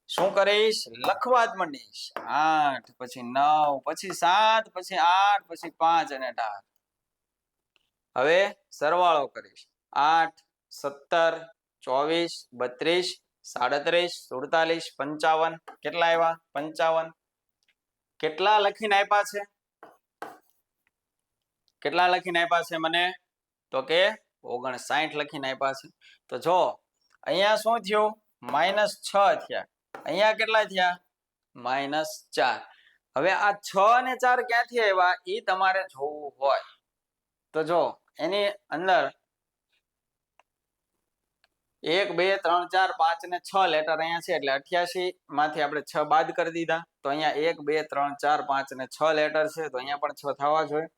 શું કરીશ લખવા જ માંડીશ 8 પછી 9 પછી 7 પછી 8 પછી 5 અને 18 હવે સરવાળો કરીશ 8 17 24 32 37 47 55 કેટલા આવ્યા 55 કેટલા લખીને આપ્યા છે કેટલા લખીને આપ્યા છે મને તો કે 59 લખીને આપ્યા છે તો જો અહીંયા શું થયું -6 થયા અહીંયા કેટલા થયા -4 હવે આ 6 અને 4 ક્યાંથી આવ્યા એ તમારે જોવું હોય તો જો એની અંદર 1 2 3 4 5 ને 6 લેટર અહીંયા છે એટલે 88 માંથી આપણે 6 બાદ કરી દીધા તો અહીંયા 1 2 3 4 5 ને 6 લેટર છે તો અહીંયા પણ 6 થવા જોઈએ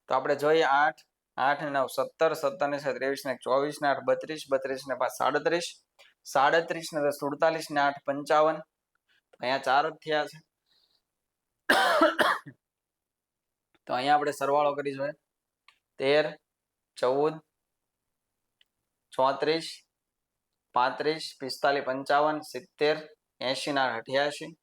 તો આપણે જોઈએ 8 8 9 17 17 ને 23 ને 24 ને 8 32 32 ને 5 37 37 ને 47 ને 8 55 અહીંયા 4 જ થયા છે તો અહીંયા આપણે સરવાળો કરી જોઈએ 13 14 34 35 45 55 70 80 ના 88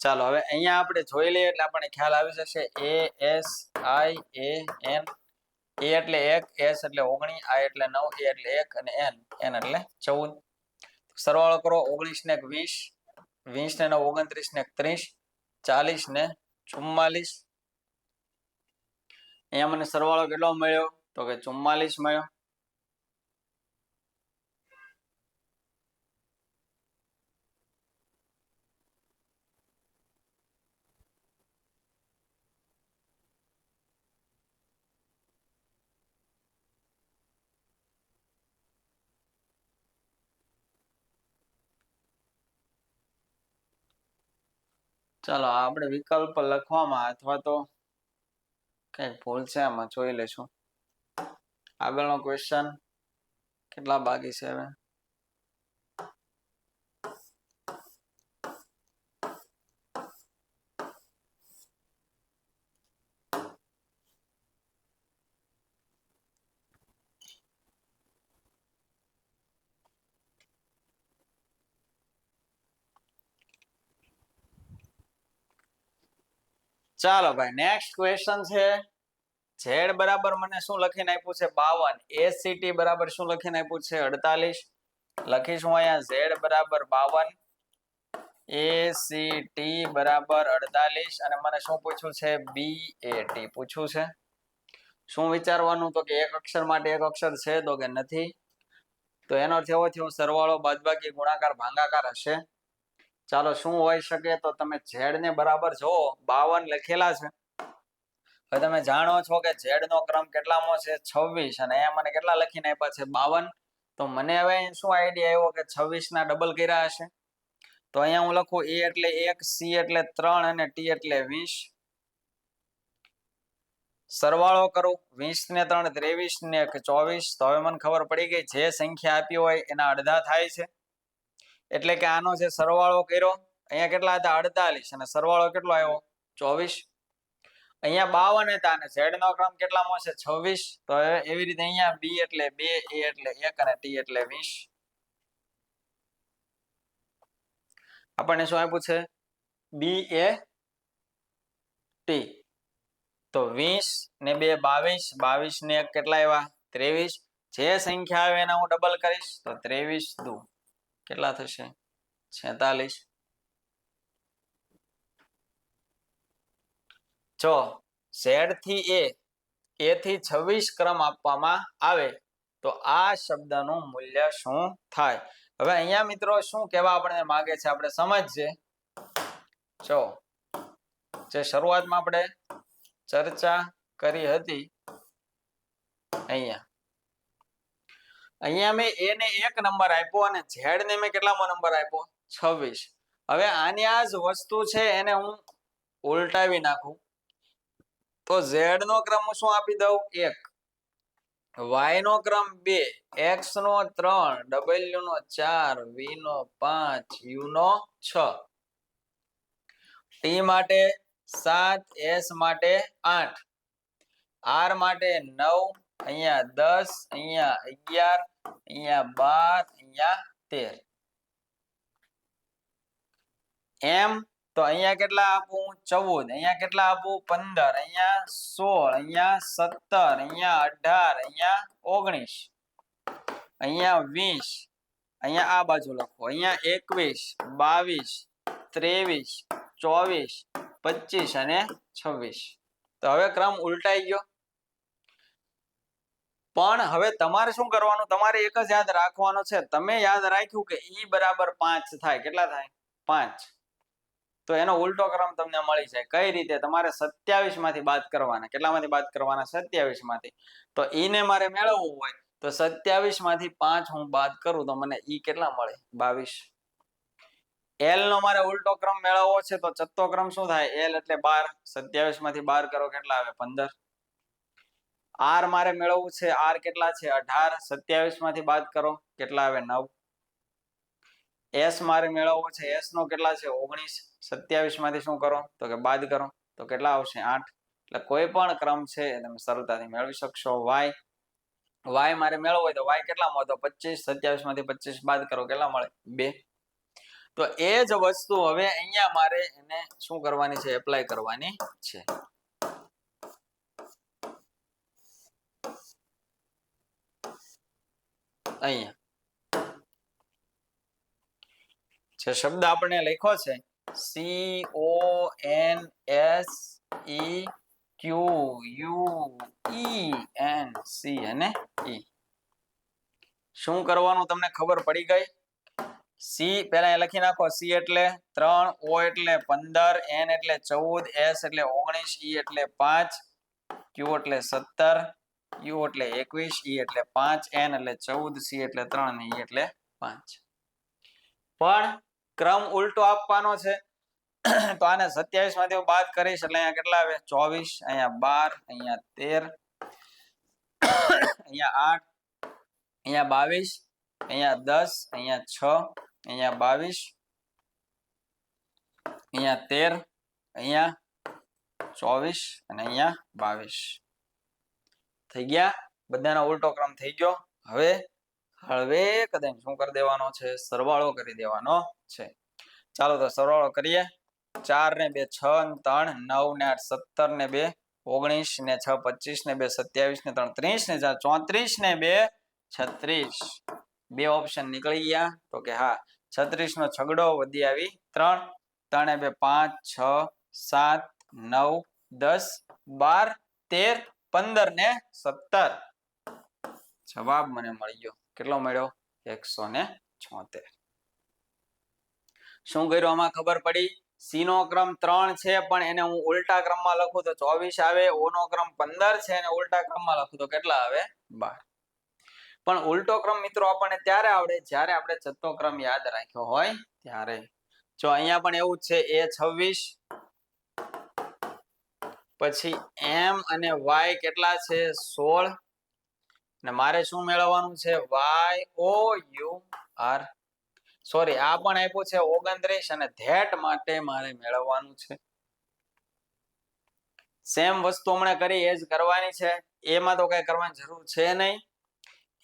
ચાલો હવે અહીંયા આપણે જોઈ લઈએ એટલે આપણને ખ્યાલ આવી જશે ASIAN A એટલે 1 S એટલે 19 I એટલે 9 A એટલે 1 અને N એટલે 14 સરવાળો કરો 19 ને 20 20 ને 9 29 ને 30 40 ને 44 અહીંયા મને સરવાળો કેટલો મળ્યો તો કે 44 મળ્યો ચાલો આપણે વિકલ્પ લખવામાં અથવા તો કઈ ભૂલ છે આમાં જોઈ લેશું આગળનો ક્વેશ્ચન કેટલા બાકી છે હવે ચાલો ભાઈ નેક્સ્ટ ક્વેશ્ચન છે ઝેડ બરાબર મને શું લખીને આપ્યું છે 52 એસીટી બરાબર શું લખીને આપ્યું છે 48 લખીશું અહીંયા ઝેડ બરાબર 52 એસીટી બરાબર 48 અને મને શું પૂછ્યું છે બીએટી પૂછ્યું છે શું વિચારવાનું તો કે એક અક્ષર માટે એક અક્ષર છે તો કે નથી તો એનો અર્થ એવો થયો સરવાળો બાદબાકી ગુણાકાર ભાગાકાર હશે ચાલો શું હોઈ શકે તો તમે ઝેડ ને બરાબર જોવો 52 લખેલા છે હવે તમે જાણો છો કે ઝેડ નો ક્રમ કેટલામો છે 26 અને અહીંયા મને કેટલા લખીને આપ્યા છે 52 તો મને હવે શું આઈડિયા આવ્યો કે 26 ના ડબલ કર્યા હશે તો અહીંયા હું લખું a એટલે 1 c એટલે 3 અને t એટલે 20 સરવાળો કરું 20 ને 3 23 ને 24 તો હવે મને ખબર પડી ગઈ જે સંખ્યા આપી હોય એના અડધા થાય છે એટલે કે આનો જે સરવાળો કર્યો અહીંયા કેટલા હતા 48 અને સરવાળો કેટલો આવ્યો 24 અહીંયા 52 હતા અને ઝેડ નો ક્રમ કેટલામો છે 26 તો એવી રીતે અહીંયા b એટલે 2 a એટલે 1 અને t એટલે 20 આપણને શું આપ્યું છે b a t તો 20 ને 2 22 22 ને 1 કેટલા આવ્યા 23 જે સંખ્યા આવે એના હું ડબલ કરીશ તો 23 દુ કેટલા થશે 46 જો ઝેડ થી a થી 26 ક્રમ આપવામાં આવે તો આ શબ્દનું મૂલ્ય શું થાય હવે અહીંયા મિત્રો શું કહેવા આપણને માંગે છે આપણે સમજજે જો જે શરૂઆતમાં આપણે ચર્ચા કરી હતી અહીંયા મેં a ને 1 નંબર આપ્યો અને z ને મેં કેટલામો નંબર આપ્યો 26 હવે આની આ જ વસ્તુ છે એને હું ઉલટાવી નાખું તો z નો ક્રમ શું આપી દઉં 1 y નો ક્રમ 2 x નો 3 w નો 4 v નો 5 u નો 6 t માટે 7 s માટે 8 r માટે 9 અહીંયા 10 અહીંયા 11 અહીંયા 12 અહીંયા 13 એમ તો અહીંયા કેટલા આપું 14 અહીંયા કેટલા આપું 15 અહીંયા 16 અહીંયા 17 અહીંયા 18 અહીંયા 19 અહીંયા 20 અહીંયા આ બાજુ લખો અહીંયા 21 22 23 24 25 અને 26 તો હવે ક્રમ ઉલટાઈ ગયો પણ હવે તમારે શું કરવાનું તમારે એક જ યાદ રાખવાનો છે તમે યાદ રાખ્યું કે e બરાબર 5 થાય કેટલા થાય 5 તો એનો ઉલટો ક્રમ તમને મળી જાય કઈ રીતે તમારે 27 માંથી બાદ કરવાના કેટલામાંથી બાદ કરવાના 27 માંથી તો e ને મારે મેળવવું હોય તો 27 માંથી 5 હું બાદ કરું તો મને e કેટલા મળે 22 l નો મારે ઉલટો ક્રમ મેળવવો છે તો ચત્તો ક્રમ શું થાય l એટલે 12 27 માંથી 12 કરો કેટલા આવે 15 r મારે મેળવવું છે r કેટલા છે 18 27 માંથી બાદ કરો કેટલા આવે 9 s મારે મેળવવો છે s નો કેટલા છે 19 27 માંથી શું કરો તો કે બાદ કરો તો કેટલા આવશે 8 એટલે કોઈ પણ ક્રમ છે તમે સરળતાથી મેળવી શકશો y મારે મેળવવો હોય તો y કેટલા મળે તો 25 27 માંથી 25 બાદ કરો કેટલા મળે 2 તો એ જ વસ્તુ હવે અહીંયા મારે એને શું કરવાની છે એપ્લાય કરવાની છે અહીંયા જે શબ્દ આપણે લખ્યો છે CONSEQUENC અને E શું કરવાનું તમને ખબર પડી ગઈ C પહેલા લખી નાખો C એટલે 3 O એટલે 15 N એટલે 14 S એટલે 19 E એટલે 5 Q એટલે 17 U એટલે 21 E એટલે 5 N એટલે 14 C એટલે 3 અને E એટલે 5 પણ ક્રમ ઉલટો આપવાનો છે તો આને 27 માંથી હું બાદ કરીશ એટલે અહીંયા કેટલા આવે 24 અહીંયા 12 અહીંયા 13 અહીંયા 8 અહીંયા 22 અહીંયા 6 અહીંયા 22 અહીંયા 13 અહીંયા 24 અને અહીંયા 22 થઈ ગયા બધાનો ઉલટો ક્રમ થઈ ગયો હવે કદાચ શું કરી દેવાનો છે સરવાળો કરી દેવાનો છે ચાલો તો સરવાળો કરીએ 4 ને 2 6 ને 3 9 ને 8 17 ને 2 19 ને 6 25 ને 2 27 ને 3 30 ને 4 34 ને 2 36 બે ઓપ્શન નીકળી ગયા તો કે હા 36 નો છગડો વધી આવી 3 3 ને 2 5 6 7 9 10 12 13 15 ને 17 જવાબ મને મળી ગયો કેટલો મળ્યો 176 શું કર્યું આમાં ખબર પડી સી નો ક્રમ 3 છે પણ એને હું ઉલટા ક્રમમાં લખું તો 24 આવે ઓ નો ક્રમ 15 છે અને ઉલટા ક્રમમાં લખું તો કેટલા આવે 12 પણ ઉલટો ક્રમ મિત્રો આપણને ત્યારે આવડે જ્યારે આપણે છઠ્ઠો ક્રમ યાદ રાખ્યો હોય ત્યારે જો અહીંયા પણ એવું જ છે a26 પછી m અને y કેટલા છે 16 અને મારે શું મેળવવાનું છે y o u r sorry આ પણ આપ્યું છે 29 અને ધેટ માટે મારે મેળવવાનું છે સેમ વસ્તુ હમણાં કરી એ જ કરવાની છે એમાં તો કઈ કરવાની જરૂર છે નહીં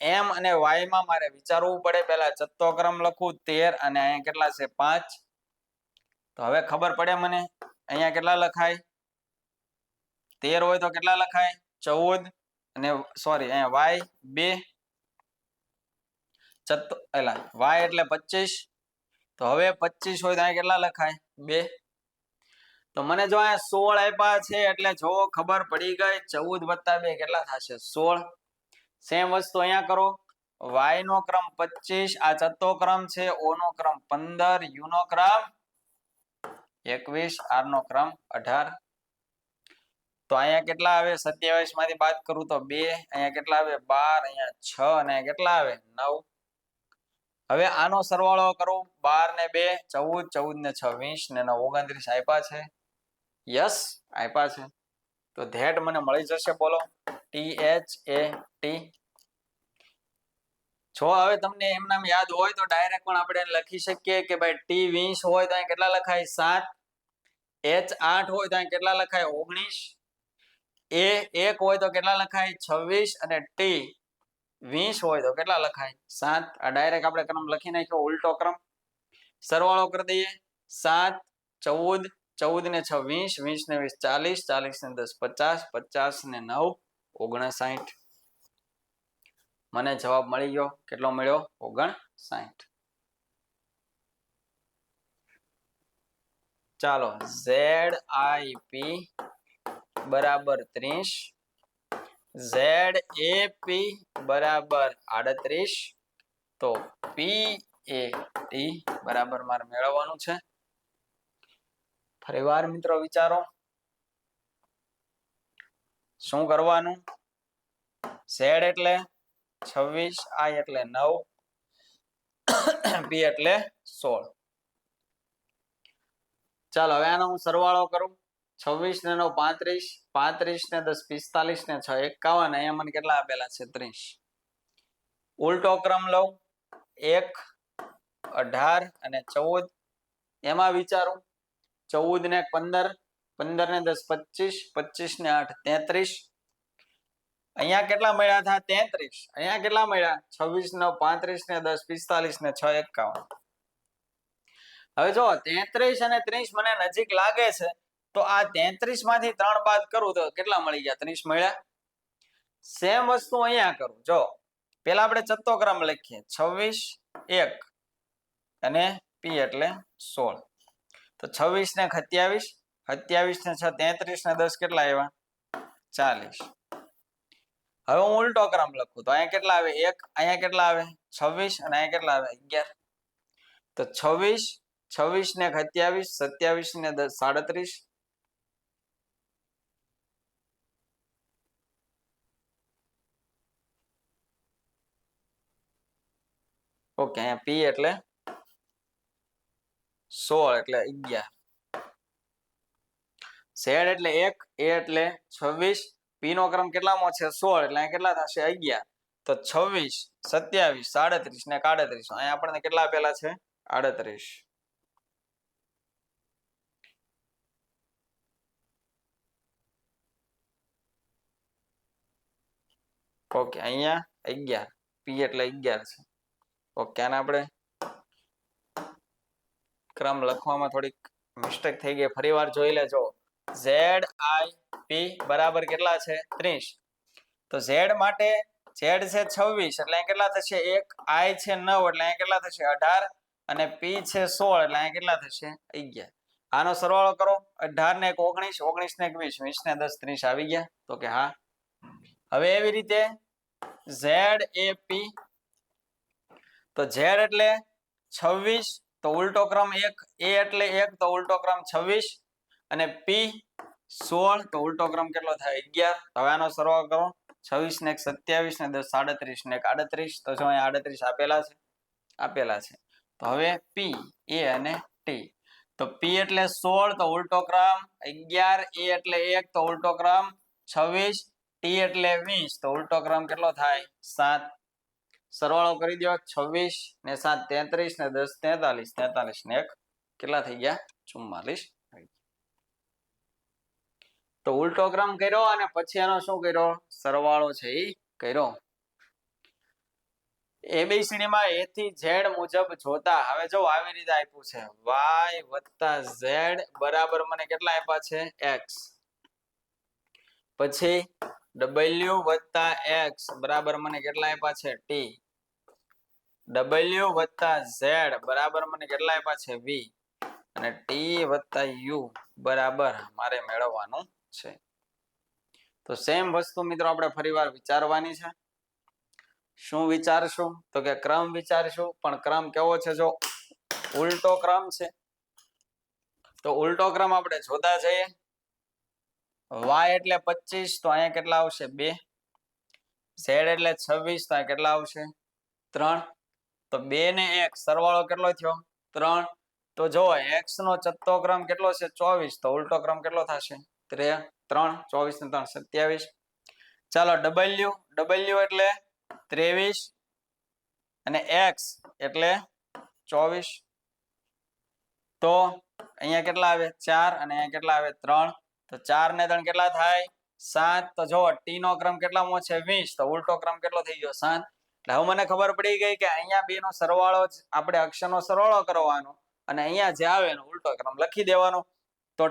m અને y માં મારે વિચારવું પડે પહેલા છઠ્ઠો ક્રમ લખું 13 અને અહીંયા કેટલા છે 5 તો હવે ખબર પડે મને અહીંયા કેટલા લખાય 13 હોય તો કેટલા લખાય 14 અને સોરી અહીંયા y 2 y એટલે 25 તો હવે 25 હોય તો અહીંયા કેટલા લખાય 2 તો મને જો અહીંયા 16 આપ્યા છે એટલે જો ખબર પડી ગઈ 14 + 2 કેટલા થશે 16 સેમ વસ્તુ અહીંયા કરો y નો ક્રમ 25 આ છઠ્ઠો ક્રમ છે o નો ક્રમ 15 u નો ક્રમ 21 r નો ક્રમ 18 તો અહીંયા કેટલા આવે 27 માંથી બાદ કરું તો 2 અહીંયા કેટલા આવે 12 અહીંયા 6 અને અહીંયા કેટલા આવે 9 હવે આનો સરવાળો કરું 12 ને 2 14 14 ને 6 20 ને 29 આપ્યા છે યસ આપ્યા છે તો ધેટ મને મળી જશે બોલો t h a t જો હવે તમને એમ નામ યાદ હોય તો ડાયરેક્ટ પણ આપણે લખી શકીએ કે ભાઈ t 20 હોય તો અહીં કેટલા લખાય 7 h 8 હોય તો અહીં કેટલા લખાય 19 a 1 હોય તો કેટલા લખાય 26 અને t 20 હોય તો કેટલા લખાય 7 આ ડાયરેક્ટ આપણે ક્રમ લખી નાખ્યો ઉલટો ક્રમ સરવાળો કરી દઈએ 7 14 14 ને 6 20 20 ને 20 40 40 ને 10 50 50 ને 9 59 મને જવાબ મળી ગયો કેટલો મળ્યો 59 ચાલો ZIP બરાબર 30 ZAP બરાબર 38 તો PAT બરાબર મારે મેળવવાનું છે ફરીવાર મિત્રો વિચારો શું કરવાનું Z એટલે 26 I એટલે 9 P એટલે 16 ચાલો હવે આનો હું સરવાળો કરું 26 ને 9 35 35 ને 10 45 ને 6 51 અહીંયા મને કેટલા આપેલા છે 30 ઉલટો ક્રમ લઉં 1 18 અને 14 એમાં વિચારું 14 ને 15 15 ને 10 25 25 ને 8 33 અહીંયા કેટલા મળ્યા હતા 33 અહીંયા કેટલા મળ્યા 26 9 35 ને 10 45 ને 6 51 હવે જો 33 અને 30 મને નજીક લાગે છે તો આ 33 માંથી 3 બાદ કરું તો કેટલા મળી ગયા 30 મળ્યા સેમ વસ્તુ અહીંયા કરું જો પહેલા આપણે છઠ્ઠો ક્રમ લખીએ 26 1 અને p એટલે 16 તો 26 ને 27 27 ને 6 33 ને 10 કેટલા આવ્યા 40 હવે હું ઉલટો ક્રમ લખું તો અહીંયા કેટલા આવે 1 અહીંયા કેટલા આવે 26 અને અહીંયા કેટલા આવે 11 તો 26 26 ને 27 27 ને 10 37 ઓકે અહીંયા p એટલે 16 એટલે 11 z એટલે 1 a એટલે 26 p નો ક્રમ કેટલામાં છે 16 એટલે અહીંયા કેટલા થશે 11 તો 26 27 37 ને 38 અહીંયા આપણને કેટલા આપેલા છે 38 ઓકે અહીંયા 11 p એટલે 11 છે ઓકે આને આપણે ક્રમ લખવામાં થોડીક મિસ્ટેક થઈ ગઈ, ફરીવાર જોઈ લેજો. ZIP બરાબર કેટલા છે 30. તો Z માટે Z છે 26 એટલે અહીં કેટલા થશે 1, I છે 9 એટલે અહીં કેટલા થશે 18 અને P છે 16 એટલે અહીં કેટલા થશે 11. આનો સરવાળો કરો. 18 ને 1 19, 19 ને 1 20, 20 ને 10 30 આવી ગયા. તો કે હા. હવે એવી રીતે ZAP, તો Z એટલે 26 તો ઉલટો ક્રમ 1, A એટલે 1 તો ઉલટો ક્રમ 26 અને P 16 તો ઉલટો ક્રમ કેટલો થાય 11. હવે આનો સરવાળો કરો. 26 ને 1 27 ને 10 37 ને 1 38. તો જો અહીં 38 આપેલા છે. તો હવે P, A અને T. તો P એટલે 16 તો ઉલટો ક્રમ 11, A એટલે 1 તો ઉલટો ક્રમ 26, T એટલે 20 તો ઉલટો ક્રમ કેટલો થાય 7. સરવાળો કરી દો. 26 ને 7 33 ને 10 43, 43 ને 1 કેટલા થઈ ગયા 44. તો ઉલટો ક્રમ કર્યો અને પછી એનો શું કર્યો સરવાળો છે એ કર્યો. ABCD માં A થી Z મુજબ જોતા. હવે જો આવી રીતે આપ્યું છે y વત્તા z બરાબર મને કેટલા આપ્યા છે x. પછી w વત્તા x બરાબર મને કેટલા આપ્યા છે t. w વત્તા z બરાબર મને કેટલા આપ્યા છે v અને t વત્તા u બરાબર મારે મેળવવાનું છે. તો સેમ વસ્તુ મિત્રો આપણે ફરીવાર વિચારવાની છે. શું વિચારશું તો કે ક્રમ વિચારશું, પણ ક્રમ કેવો છે જો ઉલટો ક્રમ છે. તો ઉલટો ક્રમ આપણે જોતા જઈએ. y એટલે 25 તો અહીંયા કેટલા આવશે 2, z એટલે 26 તો અહીંયા કેટલા આવશે 3. તો 2 ને 1 સરવાળો કેટલો થયો 3. તો જો x નો ચત્તો ક્રમ કેટલો છે 24 તો ઉલટો ક્રમ કેટલો થશે 3. 24 ને 3 27. ચાલો w એટલે 23 અને x એટલે 24. તો અહીંયા કેટલા આવે 4 અને અહીંયા કેટલા આવે 3. તો 4 ને 3 કેટલા થાય 7. તો જો t નો ક્રમ કેટલામો છે 20 તો ઉલટો ક્રમ કેટલો થઈ ગયો 7. એટલે હવે મને ખબર પડી ગઈ કે અહીંયા બે નો સરવાળો જ આપણે અક્ષરનો સરવાળો કરવાનો અને અહીંયા જે આવે એનો ઉલટો ક્રમ લખી દેવાનો. તો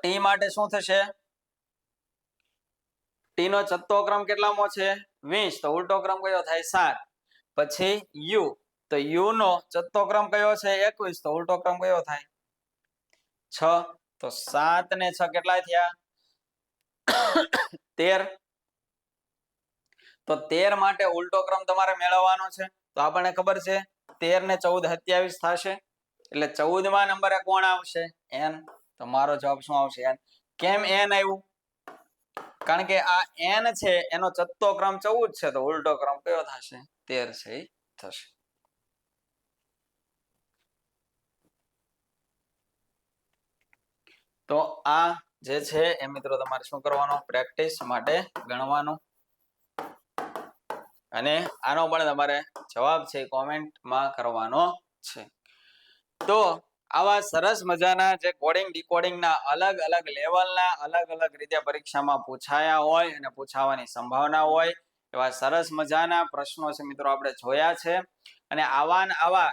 t માટે શું થશે t નો ચત્તો ક્રમ કેટલામો છે 20 તો ઉલટો ક્રમ કયો થાય 7. પછી u તો u નો ચત્તો ક્રમ કયો છે 21 તો ઉલટો ક્રમ કયો થાય 6. તો 7 ને 6 કેટલા થયા 13. તો 13 માટે ઉલટો ક્રમ તમારે મેળવવાનો છે. તો આપણને ખબર છે 13 ને 14 27 થશે એટલે 14મા નંબરે કોણ આવશે n. તો મારો જવાબ શું આવશે n. કેમ n આવ્યું કારણ કે આ n છે એનો ચત્તો ક્રમ 14 છે તો ઉલટો ક્રમ કયો થશે 13 છે એ થશે. તો આ જે છે એ મિત્રો તમારે શું કરવાનો પ્રેક્ટિસ માટે ગણવાનું અને આનો પણ તમારે જવાબ છે કોમેન્ટમાં કરવાનો છે. તો આવા સરસ મજાના જે કોડિંગ ડીકોડિંગના અલગ અલગ લેવલના અલગ અલગ રીતે પરીક્ષામાં પૂછાયા હોય અને પૂછાવાની સંભાવના હોય એવા સરસ મજાના પ્રશ્નો છે મિત્રો આપણે જોયા છે. અને આવા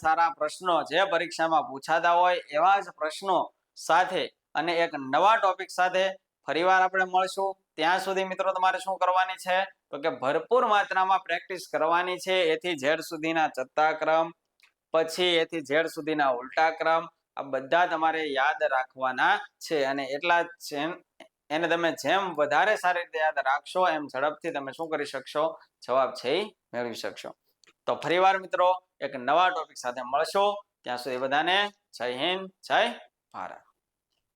સારા પ્રશ્નો જે પરીક્ષામાં પૂછાતા હોય એવા જ પ્રશ્નો સાથે અને એક નવા ટોપિક સાથે ફરીવાર આપણે મળશું. ત્યાં સુધી મિત્રો તમારે શું કરવાની છે તો કે ભરપૂર માત્રામાં પ્રેક્ટિસ કરવાની છે. એથી ઝેડ સુધીના ચત્તા ક્રમ પછી એથી ઝેડ સુધીના ઉલટા ક્રમ આ બધા તમારે યાદ રાખવાના છે અને એટલા એને તમે જેમ વધારે સારી રીતે યાદ રાખશો એમ ઝડપથી તમે શું કરી શકશો જવાબ છે એ મેળવી શકશો. તો ફરીવાર મિત્રો એક નવા ટોપિક સાથે મળશો. ત્યાં સુધી બધાને જય હિન્દ જય ભારત.